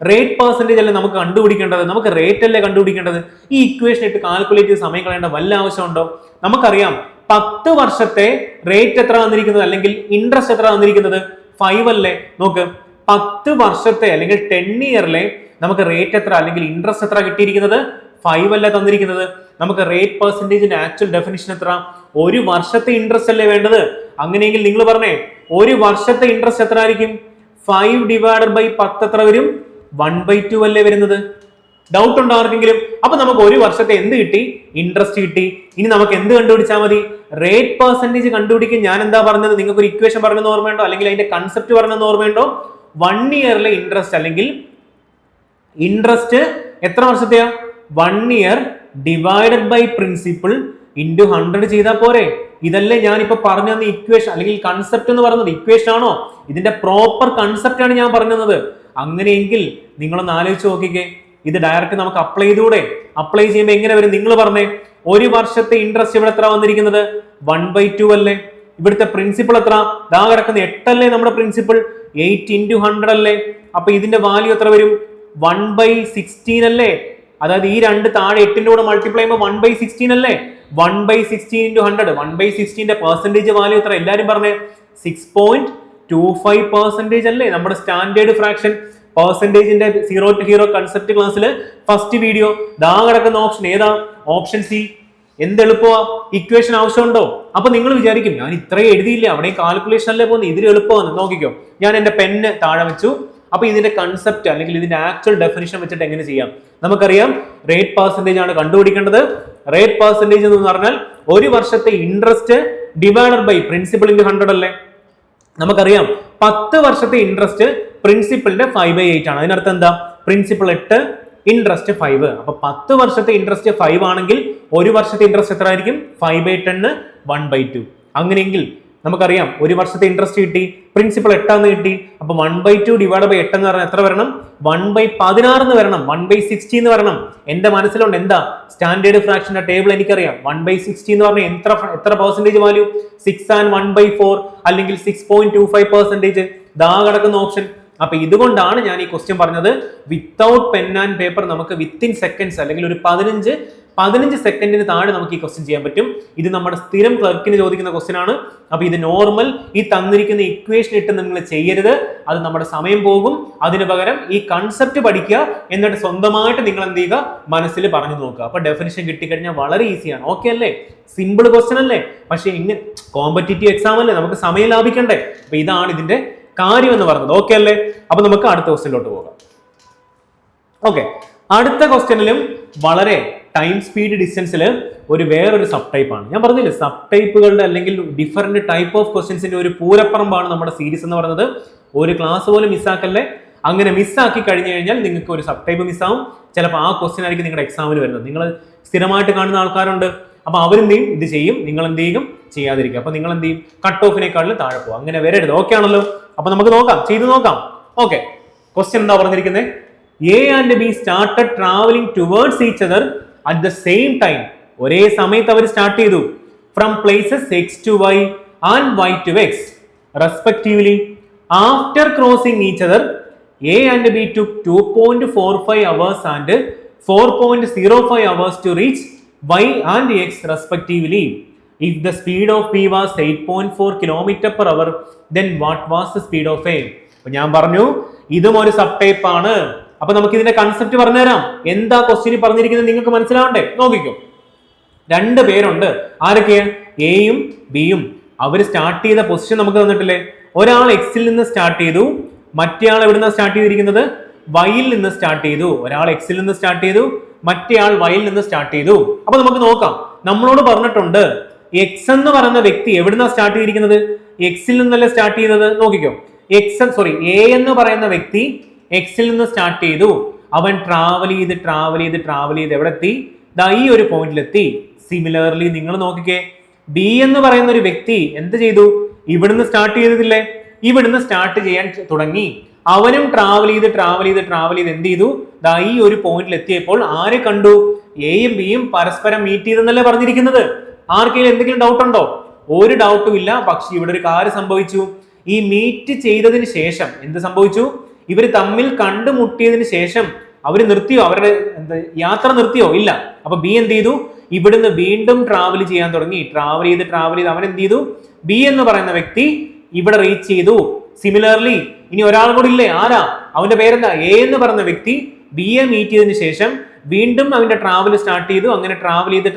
റേറ്റ് പെർസെന്റേജ് അല്ലേ നമുക്ക് കണ്ടുപിടിക്കേണ്ടത്? നമുക്ക് റേറ്റ് അല്ലേ കണ്ടുപിടിക്കേണ്ടത്? ഈ ഇക്വേഷൻ ഇട്ട് കാൽക്കുലേറ്റ് ചെയ്ത് സമയം കളയേണ്ട വല്ല ആവശ്യമുണ്ടോ? നമുക്കറിയാം 10 വർഷത്തെ റേറ്റ് എത്ര വന്നിരിക്കുന്നത്, അല്ലെങ്കിൽ ഇൻട്രസ്റ്റ് എത്ര വന്നിരിക്കുന്നത്? 5 അല്ലേ? നോക്ക്, 10 വർഷത്തെ അല്ലെങ്കിൽ 10 ഇയറിലെ നമുക്ക് റേറ്റ് എത്ര അല്ലെങ്കിൽ ഇൻട്രസ്റ്റ് എത്ര കിട്ടിയിരിക്കുന്നത്? 5 അല്ലേ തന്നിരിക്കുന്നത്? നമുക്ക് റേറ്റ് പെർസെന്റേജിന്റെ ആക്ച്വൽ ഡെഫിനിഷൻ എത്ര? ഒരു വർഷത്തെ ഇൻട്രസ്റ്റ് അല്ലേ വേണ്ടത്? അങ്ങനെയെങ്കിൽ നിങ്ങൾ പറഞ്ഞേ, ഒരു വർഷത്തെ ഇൻട്രസ്റ്റ് എത്ര ആയിരിക്കും? 5 ഡിവൈഡഡ് ബൈ 10 എത്ര വരും? 1/2 അല്ലേ വരുന്നത്? ഡൗട്ട് ഉണ്ടോ ആർക്കെങ്കിലും? അപ്പൊ നമുക്ക് ഒരു വർഷത്തെ എന്ത് കിട്ടി? ഇൻട്രസ്റ്റ് കിട്ടി. ഇനി നമുക്ക് എന്ത് കണ്ടുപിടിച്ചാൽ മതി? റേറ്റ് പെർസെന്റേജ് കണ്ടുപിടിക്കാൻ ഞാൻ എന്താ പറഞ്ഞത്? നിങ്ങൾക്ക് ഒരു ഇക്വേഷൻ പറഞ്ഞെന്ന് ഓർമ്മയുണ്ടോ? അല്ലെങ്കിൽ അതിന്റെ കൺസെപ്റ്റ് പറഞ്ഞെന്ന് ഓർമ്മയുണ്ടോ? 1 ഇയറിലെ ഇൻട്രസ്റ്റ് അല്ലെങ്കിൽ ഇൻട്രസ്റ്റ് എത്ര വർഷത്തെയാ? 1 year divided by principal into 100 ചെയ്താൽ പോരെ? ഇതല്ലേ ഞാനിപ്പോ പറഞ്ഞു തന്ന ഇക്വേഷൻ അല്ലെങ്കിൽ കൺസെപ്റ്റ് എന്ന് പറയുന്നത്? ഇക്വേഷൻ ആണോ? ഇതിന്റെ പ്രോപ്പർ കൺസെപ്റ്റ് ആണ് ഞാൻ പറഞ്ഞത്. അങ്ങനെയെങ്കിൽ നിങ്ങളൊന്ന് ആലോചിച്ച് നോക്കിക്കേ, ഇത് ഡയറക്റ്റ് നമുക്ക് അപ്ലൈ ചെയ്തുകൂടെ? അപ്ലൈ ചെയ്യുമ്പോൾ എങ്ങനെ വരും? നിങ്ങൾ പറഞ്ഞേ, ഒരു വർഷത്തെ ഇൻട്രസ്റ്റ് ഇവിടെ എത്ര വന്നിരിക്കുന്നത്? 1/2 അല്ലേ? ഇവിടുത്തെ പ്രിൻസിപ്പൾ എത്ര? ദാ കിടക്കുന്ന 8 അല്ലേ നമ്മുടെ പ്രിൻസിപ്പൾ? 8 × 100 അല്ലേ? അപ്പൊ ഇതിന്റെ വാല്യൂ എത്ര വരും? 1/16 അല്ലേ? അതായത് ഈ രണ്ട് താഴെ 8ന്റെ കൂടെ മൾട്ടിപ്ലൈ ചെയ്യുമ്പോൾ 1/16 അല്ലേ? 1/16 × 100. 1/16ന്റെ പെർസെന്റേജ് വാല്യൂ എത്ര? എല്ലാരും പറഞ്ഞേ, 6.25% അല്ലേ? നമ്മുടെ സ്റ്റാൻഡേർഡ് ഫ്രാക്ഷൻ പെർസെന്റേജിന്റെ 0 to hero കൺസെപ്റ്റ് ക്ലാസ്സിൽ ഫസ്റ്റ് വീഡിയോ. ദാ കിടക്കുന്ന ഓപ്ഷൻ ഏതാ? Option C. എന്ത് എളുപ്പമാ? ഇക്വേഷൻ ആവശ്യമുണ്ടോ? അപ്പൊ നിങ്ങൾ വിചാരിക്കും, ഞാൻ ഇത്രയും എഴുതിയില്ല, അവിടെ കാൽക്കുലേഷൻ അല്ലേ പോകുന്നത്, ഇതിൽ എളുപ്പമാണ്. നോക്കിക്കോ, ഞാൻ എന്റെ പെന്ന് താഴെ വെച്ചു. അപ്പൊ ഇതിന്റെ കൺസെപ്റ്റ് അല്ലെങ്കിൽ ഇതിന്റെ ആക്ച്വൽ ഡെഫിനിഷൻ വെച്ചിട്ട് എങ്ങനെ ചെയ്യാം? നമുക്കറിയാം, റേറ്റ് പെർസെന്റേജ് ആണ് കണ്ടുപിടിക്കേണ്ടത്. റേറ്റ് പെർസെന്റേജ് എന്ന് പറഞ്ഞാൽ ഒരു വർഷത്തെ interest divided by principal into 100 അല്ലേ? നമുക്കറിയാം 10 വർഷത്തെ ഇൻട്രസ്റ്റ് പ്രിൻസിപ്പലിന്റെ 5/8 ആണ്. അതിനർത്ഥം എന്താ? Principal 8, interest 5. അപ്പൊ 10 വർഷത്തെ ഇൻട്രസ്റ്റ് 5 ആണെങ്കിൽ ഒരു വർഷത്തെ ഇൻട്രസ്റ്റ് എത്ര ആയിരിക്കും? 5/10, 1/2. അങ്ങനെയെങ്കിൽ നമുക്കറിയാം ഒരു വർഷത്തെ ഇൻട്രസ്റ്റ് കിട്ടി, പ്രിൻസിപ്പൽ 8 കിട്ടി. അപ്പൊ 1/2 ഡിവൈഡ് ബൈ 8 എന്ന് പറഞ്ഞാൽ എത്ര വരണം? 1/16 എന്ന് വരണം, 1/60 എന്ന് വരണം. എന്റെ മനസ്സിലുണ്ട് എന്താ? സ്റ്റാൻഡേർഡ് ഫ്രാക്ഷന്റെ ടേബിൾ എനിക്കറിയാം. 1/60 എന്ന് പറഞ്ഞാൽ എത്ര പെർസെന്റേജ് വാല്യൂ? 6 and 1/4 അല്ലെങ്കിൽ 6.25%. ദാ കിടക്കുന്ന ഓപ്ഷൻ. അപ്പൊ ഇതുകൊണ്ടാണ് ഞാൻ ഈ ക്വസ്റ്റ്യൻ പറഞ്ഞത്, വിത്തൗട്ട് പെൻ ആൻഡ് പേപ്പർ നമുക്ക് വിത്തിൻ സെക്കൻഡ്സ് അല്ലെങ്കിൽ ഒരു 15 15 സെക്കൻഡിന് താഴെ നമുക്ക് ഈ ക്വസ്റ്റ്യൻ ചെയ്യാൻ പറ്റും. ഇത് നമ്മുടെ സ്ഥിരം ക്ലർക്കിന് ചോദിക്കുന്ന ക്വസ്റ്റ്യൻ ആണ്. അപ്പൊ ഇത് നോർമൽ ഈ തന്നിരിക്കുന്ന ഇക്വേഷൻ ഇട്ട് നിങ്ങൾ ചെയ്യരുത്, അത് നമ്മുടെ സമയം പോകും. അതിന് പകരം ഈ കൺസെപ്റ്റ് പഠിക്കുക, എന്നിട്ട് സ്വന്തമായിട്ട് നിങ്ങൾ എന്ത് ചെയ്യുക, മനസ്സിൽ പറഞ്ഞു നോക്കുക. അപ്പൊ ഡെഫിനിഷൻ കിട്ടിക്കഴിഞ്ഞാൽ വളരെ ഈസിയാണ്. ഓക്കെ അല്ലേ? സിമ്പിൾ ക്വസ്റ്റ്യൻ അല്ലേ? പക്ഷെ ഇങ്ങനെ കോമ്പറ്റീറ്റീവ് എക്സാം അല്ലേ, നമുക്ക് സമയം ലാഭിക്കണ്ടേ? അപ്പൊ ഇതാണ് ഇതിന്റെ കാര്യം എന്ന് പറഞ്ഞത്. ഓക്കെ അല്ലേ? അപ്പൊ നമുക്ക് അടുത്ത ക്വസ്റ്റ്യനിലോട്ട് പോകാം. ഓക്കെ, അടുത്ത ക്വസ്റ്റ്യനിലും വളരെ ടൈം സ്പീഡ് ഡിസ്റ്റൻസിൽ വേറൊരു സബ് ടൈപ്പ് ആണ്. ഞാൻ പറഞ്ഞില്ലേ, സബ് ടൈപ്പുകളുടെ അല്ലെങ്കിൽ ഡിഫറെന്റ് ടൈപ്പ് ഓഫ് ക്വസ്റ്റ്യൻസിന്റെ ഒരു പൂരപ്പറമ്പാണ് നമ്മുടെ സീരീസ് എന്ന് പറയുന്നത്. ഒരു ക്ലാസ് പോലും മിസ്സാക്കല്ലേ. അങ്ങനെ മിസ്സാക്കി കഴിഞ്ഞു കഴിഞ്ഞാൽ നിങ്ങൾക്ക് ഒരു സബ് ടൈപ്പ് മിസ്സാവും. ചിലപ്പോൾ ആ ക്വസ്റ്റ്യൻ ആയിരിക്കും നിങ്ങളുടെ എക്സാമിന് വരുന്നത്. നിങ്ങൾ സ്ഥിരമായിട്ട് കാണുന്ന ആൾക്കാരുണ്ട്, അപ്പൊ അവരെന്ത് ചെയ്യും, ഇത് ചെയ്യും, നിങ്ങൾ എന്ത് ചെയ്യും, ചെയ്യാതിരിക്കും. അപ്പൊ നിങ്ങൾ എന്ത് ചെയ്യും, കട്ട് ഓഫിനേക്കാളും താഴെ പോകും. അങ്ങനെ വരരുത്. ഓക്കെ ആണല്ലോ? അപ്പൊ നമുക്ക് നോക്കാം, ചെയ്തു നോക്കാം. ഓക്കെ, ക്വസ്റ്റ്യൻ എന്താ പറഞ്ഞിരിക്കുന്നത്? A and B started traveling towards each other at the same time. ഒരേ സമയത്ത് അവർ സ്റ്റാർട്ട് ചെയ്തു. From places X to Y and Y to X respectively. After crossing each other, A and B took 2.45 hours and 4.05 hours to reach Y and X respectively. If the speed of B was 8.4 km/h, then what was the speed of A? അപ്പൊ ഞാൻ പറഞ്ഞു ഇതും ഒരു sub type ആണ്. അപ്പൊ നമുക്ക് ഇതിന്റെ concept പറഞ്ഞുതരാം. എന്താ ക്വസ്റ്റ്യൻ പറഞ്ഞിരിക്കുന്നത് നിങ്ങൾക്ക് മനസ്സിലാവണ്ടേ? നോക്കിക്കോ, രണ്ട് പേരുണ്ട്. ആരൊക്കെയാണ്? എയും ബിയും. അവർ സ്റ്റാർട്ട് ചെയ്ത പൊസിഷൻ നമുക്ക് തന്നിട്ടില്ലേ? ഒരാൾ എക്സിൽ നിന്ന് സ്റ്റാർട്ട് ചെയ്തു, മറ്റേ ആൾ എവിടെ നിന്ന് സ്റ്റാർട്ട് ചെയ്തിരിക്കുന്നത്? വൈയിൽ നിന്ന് സ്റ്റാർട്ട് ചെയ്തു. ഒരാൾ എക്സിൽ നിന്ന് സ്റ്റാർട്ട് ചെയ്തു, മറ്റേ ആൾ വൈയിൽ നിന്ന് സ്റ്റാർട്ട് ചെയ്തു. അപ്പൊ നമുക്ക് നോക്കാം. നമ്മളോട് പറഞ്ഞിട്ടുണ്ട് എക്സ് എന്ന് പറയുന്ന വ്യക്തി എവിടുന്നാ സ്റ്റാർട്ട് ചെയ്തിരിക്കുന്നത്? എക്സിൽ നിന്നല്ലേ സ്റ്റാർട്ട് ചെയ്തത്. നോക്കിക്കോ, എ എന്ന് പറയുന്ന വ്യക്തി എക്സിൽ നിന്ന് സ്റ്റാർട്ട് ചെയ്തു. അവൻ ട്രാവൽ ചെയ്ത് എവിടെ എത്തി? ദാ ഈ ഒരു പോയിന്റിലെത്തി. സിമിലർലി നിങ്ങൾ നോക്കിക്കേ, ബി എന്ന് പറയുന്ന ഒരു വ്യക്തി എന്ത് ചെയ്തു? ഇവിടുന്ന് സ്റ്റാർട്ട് ചെയ്തിട്ടില്ലേ? ഇവിടുന്ന് സ്റ്റാർട്ട് ചെയ്യാൻ തുടങ്ങി. അവനും ട്രാവൽ ചെയ്ത് എന്ത് ചെയ്തു? ദാ ഈ ഒരു പോയിന്റിൽ എത്തിയപ്പോൾ ആരെ കണ്ടു? എയും ബിയും പരസ്പരം മീറ്റ് ചെയ്തെന്നല്ലേ പറഞ്ഞിരിക്കുന്നത്. ആർക്കെങ്കിലും എന്തെങ്കിലും ഡൗട്ട് ഉണ്ടോ? ഒരു ഡൗട്ടും ഇല്ല. പക്ഷെ ഇവിടെ ഒരു കാര്യം സംഭവിച്ചു. ഈ മീറ്റ് ചെയ്തതിന് ശേഷം എന്ത് സംഭവിച്ചു? ഇവർ തമ്മിൽ കണ്ടുമുട്ടിയതിന് ശേഷം അവർ നിർത്തിയോ? അവരുടെ യാത്ര നിർത്തിയോ? ഇല്ല. അപ്പൊ ബി എന്ത് ചെയ്തു? ഇവിടുന്ന് വീണ്ടും ട്രാവൽ ചെയ്യാൻ തുടങ്ങി. ട്രാവൽ ചെയ്ത് അവൻ എന്ത് ചെയ്തു? ബി എന്ന് പറയുന്ന വ്യക്തി ഇവിടെ റീച്ച് ചെയ്തു. സിമിലർലി ഇനി ഒരാൾ കൂടി ഇല്ലേ? ആരാ? അവന്റെ പേരെന്താ? എ എന്ന് പറയുന്ന വ്യക്തി ബി എ മീറ്റ് ചെയ്തതിന് ശേഷം വീണ്ടും അവന്റെ ട്രാവൽ സ്റ്റാർട്ട് ചെയ്തു. അങ്ങനെ ട്രാവൽ ചെയ്ത്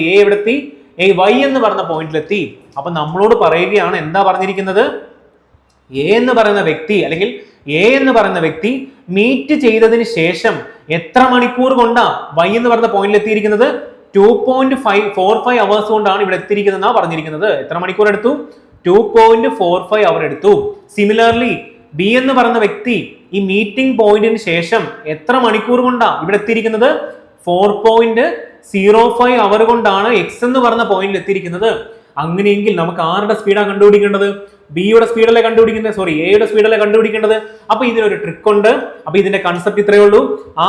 എ എവിടെത്തി? എ വൈ എന്ന് പറഞ്ഞ പോയിന്റിലെത്തി. അപ്പൊ നമ്മളോട് പറയുകയാണ്, എന്താ പറഞ്ഞിരിക്കുന്നത്? എ എന്ന് പറയുന്ന വ്യക്തി മീറ്റ് ചെയ്തതിന് ശേഷം എത്ര മണിക്കൂർ കൊണ്ടാ വൈ എന്ന് പറഞ്ഞ പോയിന്റിൽ എത്തിയിരിക്കുന്നത്? 2.45 അവേഴ്സ് കൊണ്ടാണ് ഇവിടെ എത്തിയിരിക്കുന്നതെന്നാണ് പറഞ്ഞിരിക്കുന്നത്. എത്ര മണിക്കൂർ എടുത്തു? 2.45 അവർ എടുത്തു. സിമിലർലി ബി എന്ന് പറയുന്ന വ്യക്തി ഈ മീറ്റിംഗ് പോയിന്റിന് ശേഷം എത്ര മണിക്കൂർ കൊണ്ടാ ഇവിടെ എത്തിയിരിക്കുന്നത്? 4.05 അവർ കൊണ്ടാണ് എക്സ് എന്ന് പറഞ്ഞ പോയിന്റിൽ എത്തിയിരിക്കുന്നത്. അങ്ങനെയെങ്കിൽ നമുക്ക് ആരുടെ സ്പീഡാണ് കണ്ടുപിടിക്കേണ്ടത്? ബിയുടെ സ്പീഡല്ലേ കണ്ടുപിടിക്കേണ്ടത്? എയുടെ സ്പീഡല്ലേ കണ്ടുപിടിക്കേണ്ടത്? അപ്പൊ ഇതിനൊരു ട്രിക്ക് ഉണ്ട്. അപ്പൊ ഇതിന്റെ കൺസെപ്റ്റ് ഇത്രയേ ഉള്ളൂ.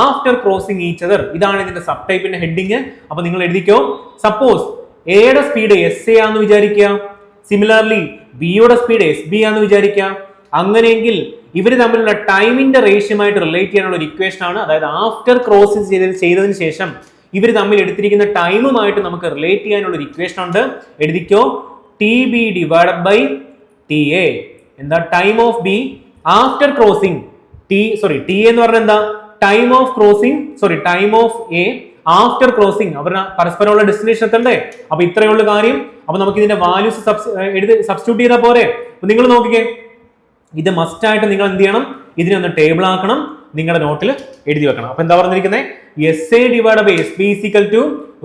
ആഫ്റ്റർ ക്രോസിംഗ് ഈച്ച് അതർ, ഇതാണ് ഇതിന്റെ സബ് ടൈപ്പിന്റെ ഹെഡിങ്. അപ്പൊ നിങ്ങൾ എഴുതിക്കോ. സപ്പോസ് എയുടെ സ്പീഡ് എസ് എ ആണെന്ന് വിചാരിക്കുക, സിമിലർലി ബിയുടെ സ്പീഡ് എസ് ബി ആണെന്ന് വിചാരിക്കുക. അങ്ങനെയെങ്കിൽ ഇവർ തമ്മിലുള്ള ടൈമിന്റെ റേഷ്യോമായിട്ട് റിലേറ്റ് ചെയ്യാനുള്ള ഒരു ഇക്വേഷൻ ആണ്. അതായത് ആഫ്റ്റർ ക്രോസിംഗ് ചെയ്തതിന് ശേഷം ഇവർ തമ്മിൽ എടുത്തിരിക്കുന്ന ടൈമുമായിട്ട് നമുക്ക് റിലേറ്റ് ചെയ്യാനുള്ള ഒരു ഇക്വേഷൻ ഉണ്ട്. എഴുതിക്കോ, T B divided by T A. എന്താ? Time of B after crossing T എന്ന് പറഞ്ഞാൽ എന്താ? Time of A after crossing. അവരുടെ പരസ്പരമുള്ള ഡെസ്റ്റിനേഷൻ എത്തണ്ടേ? അപ്പൊ ഇത്രയുള്ള കാര്യം. അപ്പൊ നമുക്ക് ഇതിന്റെ വാല്യൂസ് സബ്സ്റ്റിറ്റ്യൂട്ട് ചെയ്താൽ പോരെ? അപ്പൊ നിങ്ങൾ നോക്കിക്കേ, ഇത് മസ്റ്റ് ആയിട്ട് നിങ്ങൾ എന്ത് ചെയ്യണം? ഇതിനെ ഒന്ന് ടേബിൾ ആക്കണം, നിങ്ങളുടെ നോട്ടിൽ എഴുതി വെക്കണം. അപ്പൊ എന്താ പറഞ്ഞിരിക്കുന്നത്? S A divide by S B is equal to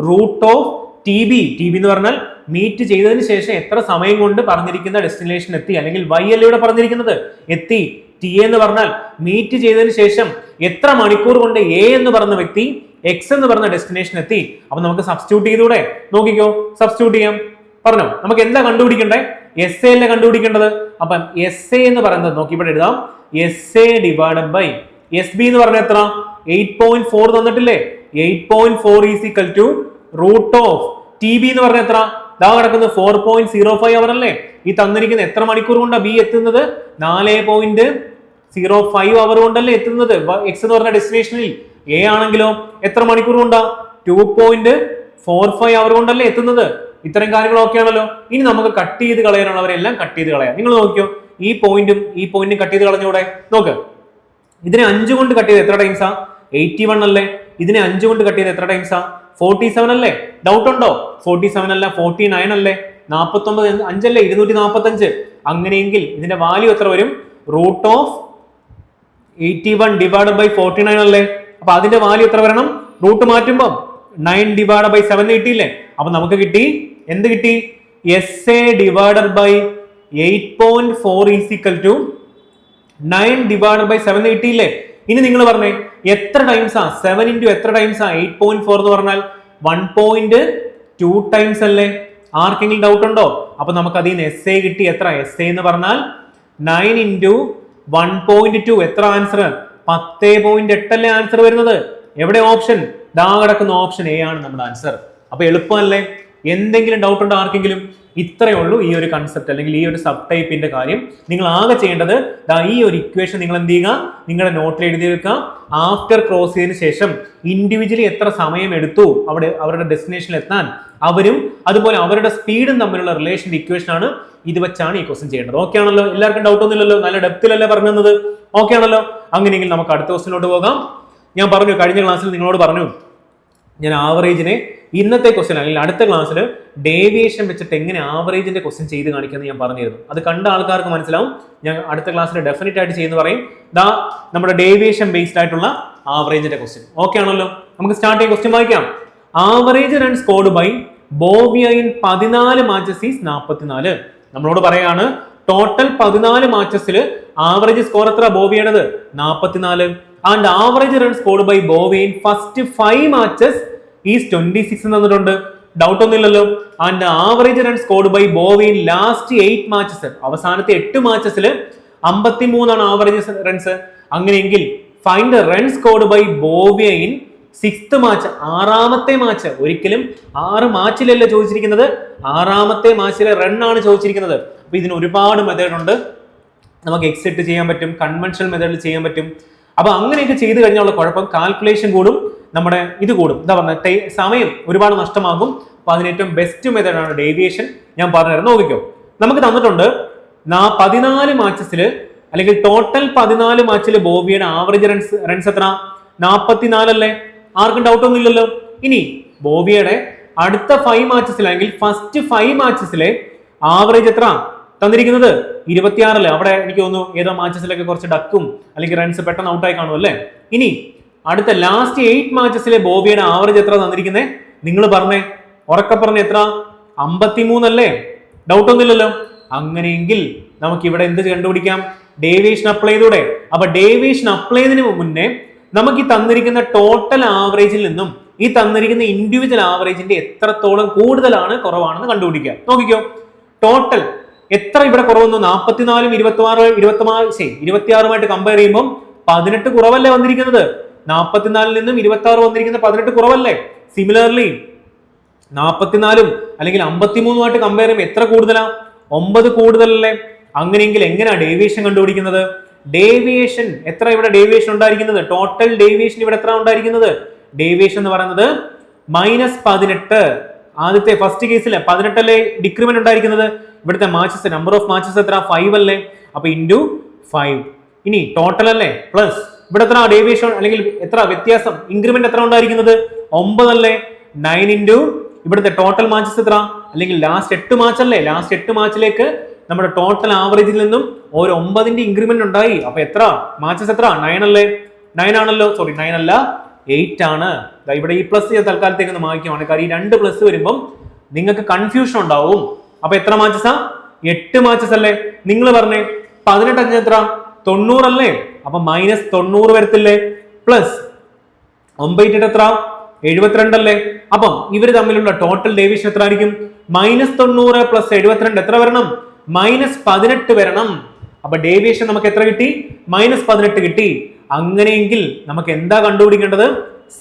root of T B എന്ന് പറഞ്ഞാൽ മീറ്റ് ചെയ്തതിന് ശേഷം എത്ര സമയം കൊണ്ട് പറഞ്ഞിരിക്കുന്ന ഡെസ്റ്റിനേഷൻ എത്തി, അല്ലെങ്കിൽ വൈ അല്ലേ ഇവിടെ പറഞ്ഞിരിക്കുന്നത്? എത്തി. ടി എന്ന് പറഞ്ഞാൽ മീറ്റ് ചെയ്തതിന് ശേഷം എത്ര മണിക്കൂർ കൊണ്ട് എ എന്ന് പറഞ്ഞ വ്യക്തി എക്സ് എന്ന് പറഞ്ഞ ഡെസ്റ്റിനേഷൻ എത്തി. അപ്പൊ നമുക്ക് സബ്സ്റ്റിറ്റ്യൂട്ട് ചെയ്തൂടെ? നോക്കിക്കോ, സബ്സ്റ്റിറ്റ്യൂട്ട് ചെയ്യാം. പറഞ്ഞോ, നമുക്ക് എന്താ കണ്ടുപിടിക്കണ്ടേ? എസ് എ അല്ലേ കണ്ടുപിടിക്കേണ്ടത്. അപ്പം എസ് എ എന്ന് പറയുന്നത് നോക്കി ഇവിടെ എഴുതാം. S A divided by S B എന്ന് പറഞ്ഞ എത്ര? 8.4 തന്നിട്ടില്ലേ? 8.4 is equal to root of T B എന്ന് പറഞ്ഞ എത്ര? ദാ കിടക്കുന്നത് 4.05 അവർ അല്ലേ? ഈ തന്നിരിക്കുന്ന എത്ര മണിക്കൂർ കൊണ്ടാണ് ബി എത്തുന്നത്? 4.05 അവർ കൊണ്ടല്ലേ എത്തുന്നത് എക്സ് എന്ന് പറഞ്ഞ ഡെസ്റ്റിനേഷനിൽ. എ ആണെങ്കിലോ എത്ര മണിക്കൂർ കൊണ്ടാ? 2.45 4-5 അവർ കൊണ്ടല്ലേ എത്തുന്നത്. ഇത്തരം കാര്യങ്ങളൊക്കെ ആണല്ലോ. ഇനി നമുക്ക് കട്ട് ചെയ്ത് കളയാനുള്ളവരെല്ലാം കട്ട് ചെയ്ത് കളയാം. നിങ്ങൾ നോക്കിയോ, ഈ പോയിന്റും കട്ട് ചെയ്ത് കളഞ്ഞൂടെ? നോക്ക്, ഇതിനെ 5 കൊണ്ട് കട്ട് ചെയ്ത് എത്ര ടൈംസാ? 81 അല്ലേ. ഇതിനെ 5 കൊണ്ട് കട്ട് ചെയ്ത് എത്ര ടൈംസാ? 47 അല്ലേ. ഡൗട്ട് ഉണ്ടോ? 47 അല്ല, 49 അല്ലേ. 49 5 അല്ലേ, 245. അങ്ങനെയെങ്കിൽ ഇതിന്റെ വാല്യൂ എത്ര വരും? റൂട്ട് ഓഫ് 81 ഡിവൈഡഡ് ബൈ 49 അല്ലേ. അപ്പൊ അതിന്റെ വാല്യൂ എത്ര വരണം? റൂട്ട് മാറ്റുമ്പോൾ 9 ഡിവൈഡ് ബൈ 7 കിട്ടിയില്ലേ. അപ്പൊ നമുക്ക് കിട്ടി, എന്ത് കിട്ടി? SA divided by 8.4 is equal to 9 divided by 7 കിട്ടിയില്ലേ. ഇനി നിങ്ങൾ പറഞ്ഞേ, എത്ര ടൈംസാ 7 ഇൻറ്റു എത്ര ടൈംസാ 8.4 എന്ന് പറഞ്ഞാൽ 1.2 ടൈംസ് അല്ലേ. ആർക്കെങ്കിലും ഡൗട്ട് ഉണ്ടോ? അപ്പൊ നമുക്ക് അതിൽ നിന്ന് SA കിട്ടി. എത്ര? SA എന്ന് പറഞ്ഞാൽ 9 ഇൻറ്റു 1.2 എത്ര ആൻസർ? 10.8 അല്ലേ ആൻസർ വരുന്നത്. എവിടെ ഓപ്ഷൻ? ദാ കിടക്കുന്ന ഓപ്ഷൻ A ആണ് നമ്മുടെ ആൻസർ. അപ്പൊ എളുപ്പമല്ലേ? എന്തെങ്കിലും ഡൗട്ട് ഉണ്ടോ ആർക്കെങ്കിലും? ഇത്രയേ ഉള്ളൂ ഈ ഒരു കൺസെപ്റ്റ് അല്ലെങ്കിൽ ഈ ഒരു സബ് ടൈപ്പിന്റെ കാര്യം. നിങ്ങൾ ആകെ ചെയ്യേണ്ടത് ദാ ഈ ഒരു ഇക്വേഷൻ നിങ്ങൾ എന്ത് ചെയ്യുക, നിങ്ങളുടെ നോട്ടിൽ എഴുതി വെക്കുക. ആഫ്റ്റർ ക്രോസ് ചെയ്തതിനു ശേഷം ഇൻഡിവിജ്വലി എത്ര സമയം എടുത്തു അവരുടെ ഡെസ്റ്റിനേഷനിൽ എത്താൻ, അവരും അതുപോലെ അവരുടെ സ്പീഡും തമ്മിലുള്ള റിലേഷന്റെ ഇക്വേഷൻ ആണ്. ഇത് വെച്ചാണ് ഈ ക്വസ്റ്റൻ ചെയ്യേണ്ടത്. ഓക്കെ ആണല്ലോ? എല്ലാവർക്കും ഡൗട്ട് ഒന്നുമില്ലല്ലോ? നല്ല ഡെപ്തിലല്ലേ പറഞ്ഞു തന്നത്? ഓക്കെ ആണല്ലോ? അങ്ങനെയെങ്കിൽ നമുക്ക് അടുത്ത ക്വസ്റ്റിനോട്ട് പോകാം. ഞാൻ പറഞ്ഞു, കഴിഞ്ഞ ക്ലാസ്സിൽ നിങ്ങളോട് പറഞ്ഞു, ഞാൻ ആവറേജിനെ ഇന്നത്തെ ക്വസ്റ്റ്യൻ അല്ലെങ്കിൽ അടുത്ത ക്ലാസ്സിൽ ഡേവിയേഷൻ വെച്ചിട്ട് എങ്ങനെ ആവറേജിന്റെ ക്വസ്റ്റ്യൻ ചെയ്ത് കാണിക്കുന്നത് ഞാൻ പറഞ്ഞിരുന്നു. അത് കണ്ട ആൾക്കാർക്ക് മനസ്സിലാവും. ഞാൻ അടുത്ത ക്ലാസ്സിൽ ഡെഫിനറ്റ് ആയിട്ട് ചെയ്യുന്ന പറയും. ദാ നമ്മുടെ ഡേവിയേഷൻ ബേസ്ഡ് ആയിട്ടുള്ള ആവറേജിന്റെ ക്വസ്റ്റ്യൻ. ഓക്കെ ആണല്ലോ? നമുക്ക് സ്റ്റാർട്ട് ചെയ്യാൻ ക്വസ്റ്റ്യൻ വായിക്കാം. ആവറേജ് റൺ സ്കോർഡ് ബൈ ബോവിയ ഇൻ 14 മാച്ചസ് ഈസ് 44. നമ്മളോട് പറയാണ് ടോട്ടൽ 14 മാച്ചസിൽ ആവറേജ് സ്കോർ എത്ര ബോവിയുടേത്? 44. And average run scored by ബോവിയ ഇൻ ഫസ്റ്റ് 5 മാച്ചസ് ഈസ് 26 തന്നിട്ടുണ്ട്. ഡൗട്ട് ഒന്നുമില്ലല്ലോ. And average run scored by ബോവിയ ഇൻ ലാസ്റ്റ് 8 മാച്ചസ്, അവസാനത്തെ 8 മാച്ചസിൽ 53 ആണ് ആവറേജ് റൺസ്. അങ്ങനെയെങ്കിൽ ഫൈൻഡ് റൺ സ്കോർഡ് ബൈ ബോവിയ ഇൻ 6th മാച്ച്, 6ാമത്തെ മാച്ച്. ഒരിക്കലും 6 മാച്ചിലല്ല ചോദിച്ചിരിക്കുന്നത്, 6ാമത്തെ മാച്ചിലെ റൺ ആണ് ചോദിച്ചിരിക്കുന്നത്. അപ്പൊ ഇതിന് ഒരുപാട് മെത്തേഡ് ഉണ്ട്. നമുക്ക് എക്സിറ്റ് ചെയ്യാൻ പറ്റും, കൺവെൻഷണൽ മെത്തേഡിൽ ചെയ്യാൻ പറ്റും. അപ്പൊ അങ്ങനെയൊക്കെ ചെയ്ത് കഴിഞ്ഞാൽ കുഴപ്പം കാൽക്കുലേഷൻ കൂടും, നമ്മുടെ ഇത് കൂടും, എന്താ പറഞ്ഞ സമയം ഒരുപാട് നഷ്ടമാകും. അപ്പൊ അതിന് ഏറ്റവും ബെസ്റ്റ് മെത്തേഡ് ആണ് ഡേവിയേഷൻ. ഞാൻ പറഞ്ഞുതരാം, നോക്കിക്കോ. നമുക്ക് തന്നിട്ടുണ്ട് 14 മാച്ചസിൽ അല്ലെങ്കിൽ ടോട്ടൽ 14 മാച്ചിൽ ബോവിയുടെ ആവറേജ് റൺസ് എത്ര? 44 അല്ലേ. ആർക്കും ഡൗട്ട് ഒന്നും ഇല്ലല്ലോ. ഇനി ബോവിയുടെ അടുത്ത 5 മാച്ചസിൽ അല്ലെങ്കിൽ ഫസ്റ്റ് 5 മാച്ചസിലെ ആവറേജ് എത്ര തന്നിരിക്കുന്നത്? 26 അല്ലേ. അവിടെ എനിക്ക് തോന്നുന്നു ഏതോ മാച്ചസിലൊക്കെ കുറച്ച് ഡക്കും അല്ലെങ്കിൽ റൺസ് പെട്ടെന്ന് ഔട്ടായി കാണും അല്ലേ. ഇനി അടുത്ത ലാസ്റ്റ് 8 മാച്ചസിലെ ബോവിയുടെ ആവറേജ് എത്ര തന്നിരിക്കുന്നത്? നിങ്ങൾ പറഞ്ഞേ, ഉറക്കെ പറഞ്ഞ എത്ര? 53 അല്ലേ. ഡൗട്ട് ഒന്നുമില്ലല്ലോ. അങ്ങനെയെങ്കിൽ നമുക്ക് ഇവിടെ എന്ത് കണ്ടുപിടിക്കാം? ഡേവിയേഷൻ അപ്ലൈ ചെയ്തൂടെ? അപ്പൊ ഡേവിയേഷൻ അപ്ലൈ ചെയ്തതിന് മുന്നേ നമുക്ക് ഈ തന്നിരിക്കുന്ന ടോട്ടൽ ആവറേജിൽ നിന്നും ഈ തന്നിരിക്കുന്ന ഇൻഡിവിജ്വൽ ആവറേജിന്റെ എത്രത്തോളം കൂടുതലാണ് കുറവാണെന്ന് കണ്ടുപിടിക്കാം. നോക്കിക്കോ, ടോട്ടൽ എത്ര ഇവിടെ കുറവൊന്നും 44ഉം 26ഉമായിട്ട് കമ്പയർ ചെയ്യുമ്പോൾ 18 കുറവല്ലേ വന്നിരിക്കുന്നത്. 44ൽ നിന്നും 26 വന്നിരിക്കുന്ന 18 കുറവല്ലേ. സിമിലർലി 44ഉം അല്ലെങ്കിൽ 53ഉമായിട്ട് കമ്പയർ ചെയ്യുമ്പോൾ എത്ര കൂടുതലാ? 9 കൂടുതലല്ലേ. അങ്ങനെയെങ്കിൽ എങ്ങനെയാ ഡേവിയേഷൻ കണ്ടുപിടിക്കുന്നത്? ഡേവിയേഷൻ എത്ര ഇവിടെ ഡേവിയേഷൻ ഉണ്ടായിരിക്കുന്നത്? ടോട്ടൽ ഡേവിയേഷൻ ഇവിടെ എത്ര ഉണ്ടായിരിക്കുന്നത്? ഡേവിയേഷൻ എന്ന് പറയുന്നത് -18. ആദ്യത്തെ ഫസ്റ്റ് കേസിൽ 18 അല്ലേ ഡിക്രിമെന്റ് ഉണ്ടായിരിക്കുന്നത്. ഇവിടുത്തെ മാച്ചസ് നമ്പർ ഓഫ് മാച്ചസ് എത്ര? 5 അല്ലേ. അപ്പൊ ഇൻറ്റു 5. ഇനി ടോട്ടൽ അല്ലേ പ്ലസ് ഇവിടെ എത്ര ഡേവിയേഷൻ അല്ലെങ്കിൽ എത്ര വ്യത്യാസം ഇൻക്രിമെന്റ് എത്ര ഉണ്ടായിരിക്കുന്നത്? 9 അല്ലേ. 9 ഇൻറ്റു ഇവിടുത്തെ ടോട്ടൽ മാച്ചസ് എത്ര? അല്ലെങ്കിൽ ലാസ്റ്റ് 8 മാച്ച് അല്ലേ. ലാസ്റ്റ് 8 മാച്ചിലേക്ക് നമ്മുടെ ടോട്ടൽ ആവറേജിൽ നിന്നും ഒരു 9ന്റെ ഇൻക്രിമെന്റ് ഉണ്ടായി. അപ്പൊ എത്ര മാച്ചസ് എത്ര? 9 അല്ലേ. 9 ആണല്ലോ. സോറി 9 അല്ല, 8 ആണ്. ഇവിടെ ഈ പ്ലസ് തൽക്കാലത്തേക്ക് ഒന്ന് മാറ്റിയാണ്. കാരണം ഈ 2 പ്ലസ് വരുമ്പം നിങ്ങൾക്ക് കൺഫ്യൂഷൻ ഉണ്ടാവും. അപ്പൊ എത്ര മാച്ചസാ? 8 മാച്ചസ് അല്ലേ. നിങ്ങൾ പറഞ്ഞേ 18 അഞ്ച് എത്ര? 90 അല്ലേ. അപ്പൊ -90 വരത്തില്ലേ. പ്ലസ് 9 എത്ര? 72 അല്ലേ. അപ്പം ഇവര് തമ്മിലുള്ള ടോട്ടൽ ഡേവിയേഷൻ എത്ര ആയിരിക്കും? -90 പ്ലസ് 72 എത്ര വരണം? -18 വരണം. അപ്പൊ ഡേവിയേഷൻ നമുക്ക് എത്ര കിട്ടി? -18 കിട്ടി. അങ്ങനെയെങ്കിൽ നമുക്ക് എന്താ കണ്ടുപിടിക്കേണ്ടത്?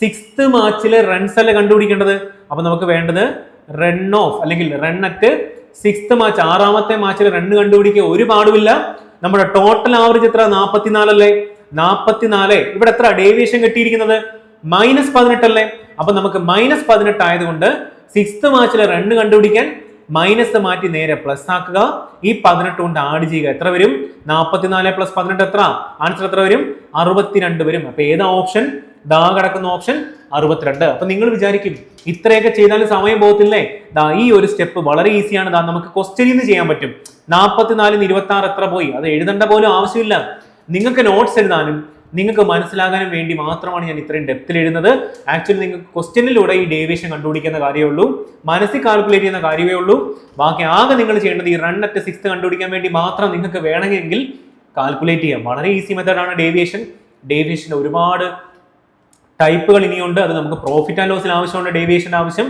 6th മാച്ചിലെ റൺസ് അല്ലേ കണ്ടുപിടിക്കേണ്ടത്. അപ്പൊ നമുക്ക് വേണ്ടത് റൺ ഓഫ് അല്ലെങ്കിൽ റൺ അറ്റ് 6th മാച്ച്, 6ാമത്തെ മാച്ചിലെ റൺ കണ്ടുപിടിക്കുക ഒരു പാടുമില്ല. നമ്മുടെ ടോട്ടൽ ആവറേജ് എത്ര? 44 അല്ലേ. 44 ഇവിടെ എത്ര ഡേവിയേഷൻ കിട്ടിയിരിക്കുന്നത്? -18 അല്ലേ. അപ്പൊ നമുക്ക് -18 ആയതുകൊണ്ട് സിക്സ്ത് മാച്ചിൽ റൺ കണ്ടുപിടിക്കാൻ മൈനസ് മാറ്റി നേരെ പ്ലസ് ആക്കുക. ഈ 18 കൊണ്ട് ആഡ് ചെയ്യുക. എത്ര വരും? 44 + 18 എത്ര? ആൻസർ എത്ര വരും? 62 വരും. അപ്പൊ ഏതാ ഓപ്ഷൻ? ദാ കിടക്കുന്ന ഓപ്ഷൻ 62. അപ്പൊ നിങ്ങൾ വിചാരിക്കും ഇത്രയൊക്കെ ചെയ്താലും സമയം പോകത്തില്ലേ? ദാ ഈ ഒരു സ്റ്റെപ്പ് വളരെ ഈസിയാണ്. ദാ നമുക്ക് ക്വസ്റ്റ്യനിൽ നിന്ന് ചെയ്യാൻ പറ്റും. 44 ന് 26 എത്ര പോയി? അത് എഴുതേണ്ട പോലും ആവശ്യമില്ല. നിങ്ങൾക്ക് നോട്ട്സ് എഴുതാനും നിങ്ങൾക്ക് മനസ്സിലാകാനും വേണ്ടി മാത്രമാണ് ഞാൻ ഇത്രയും ഡെപ്തിൽ എഴുതുന്നത്. ആക്ച്വലി നിങ്ങൾക്ക് ക്വസ്റ്റ്യനിലൂടെ ഈ ഡേവിയേഷൻ കണ്ടുപിടിക്കുന്ന കാര്യമേ ഉള്ളൂ, മനസ്സിൽ കാൽക്കുലേറ്റ് ചെയ്യുന്ന കാര്യമേ ഉള്ളൂ. ബാക്കി ആകെ നിങ്ങൾ ചെയ്യേണ്ടത് ഈ റൺ അറ്റ് സിക്സ്ത് കണ്ടുപിടിക്കാൻ വേണ്ടി മാത്രം നിങ്ങൾക്ക് വേണമെങ്കിൽ കാൽക്കുലേറ്റ് ചെയ്യാം. വളരെ ഈസി മെത്തേഡാണ് ഡേവിയേഷൻ. ഡേവിയേഷൻ്റെ ഒരുപാട് ടൈപ്പുകൾ ഇനിയുണ്ട്. അത് നമുക്ക് പ്രോഫിറ്റ് ആൻഡ് ലോസിന് ആവശ്യമുണ്ട് ഡേവിയേഷൻ്റെ ആവശ്യം.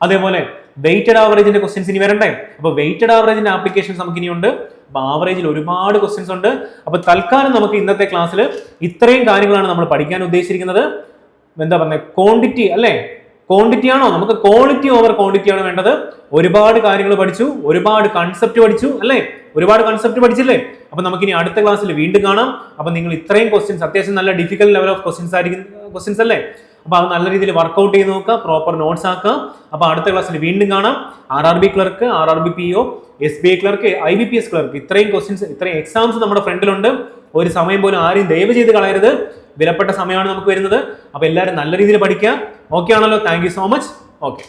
അതേപോലെ വെയ്റ്റഡ് ആവറേജിന്റെ ക്വസ്റ്റ്യൻസ് ഇനി വരണ്ടേ? അപ്പൊ വെയ്റ്റഡ് ആവറേജിന്റെ ആപ്ലിക്കേഷൻസ് നമുക്ക് ഇനിയുണ്ട്. അപ്പൊ ആവറേജിൽ ഒരുപാട് ക്വസ്റ്റ്യൻസ് ഉണ്ട്. അപ്പൊ തൽക്കാലം നമുക്ക് ഇന്നത്തെ ക്ലാസ്സിൽ ഇത്രയും കാര്യങ്ങളാണ് നമ്മൾ പഠിക്കാൻ ഉദ്ദേശിച്ചിരിക്കുന്നത്. എന്താ പറയുന്നത്, ക്വാണ്ടിറ്റി അല്ലേ? ക്വാണ്ടിറ്റി ആണോ? നമുക്ക് ക്വാളിറ്റി ഓവർ ക്വാണ്ടിറ്റി ആണ് വേണ്ടത്. ഒരുപാട് കാര്യങ്ങൾ പഠിച്ചു, ഒരുപാട് കൺസെപ്റ്റ് പഠിച്ചു അല്ലേ? ഒരുപാട് കൺസെപ്റ്റ് പഠിച്ചില്ലേ? അപ്പൊ നമുക്ക് ഇനി അടുത്ത ക്ലാസ്സിൽ വീണ്ടും കാണാം. അപ്പൊ നിങ്ങൾ ഇത്രയും ക്വസ്റ്റ്യൻസ്, അത്യാവശ്യം നല്ല ഡിഫിക്കൽട്ട് ലെവൽ ഓഫ് ക്വസ്റ്റ്യൻസ് ആയിരിക്കും ക്വസ്റ്റ്യൻസ് അല്ലേ? അപ്പൊ അത് നല്ല രീതിയിൽ വർക്ക്ഔട്ട് ചെയ്ത് നോക്കുക, പ്രോപ്പർ നോട്ട്സ് ആക്കുക. അപ്പൊ അടുത്ത ക്ലാസ്സിൽ വീണ്ടും കാണാം. RRB clerk, RRB PO, SBI clerk, IBPS clerk, ഇത്രയും ക്വസ്റ്റ്യൻസ്, ഇത്രയും എക്സാംസ് നമ്മുടെ ഫ്രണ്ടിലുണ്ട്. ഒരു സമയം പോലും ആരെയും ദയവ് ചെയ്ത് കളയരുത്. വിലപ്പെട്ട സമയമാണ് നമുക്ക് വരുന്നത്. അപ്പൊ എല്ലാവരും നല്ല രീതിയിൽ പഠിക്കുക. ഓക്കെ ആണല്ലോ? Thank you so much. Okay.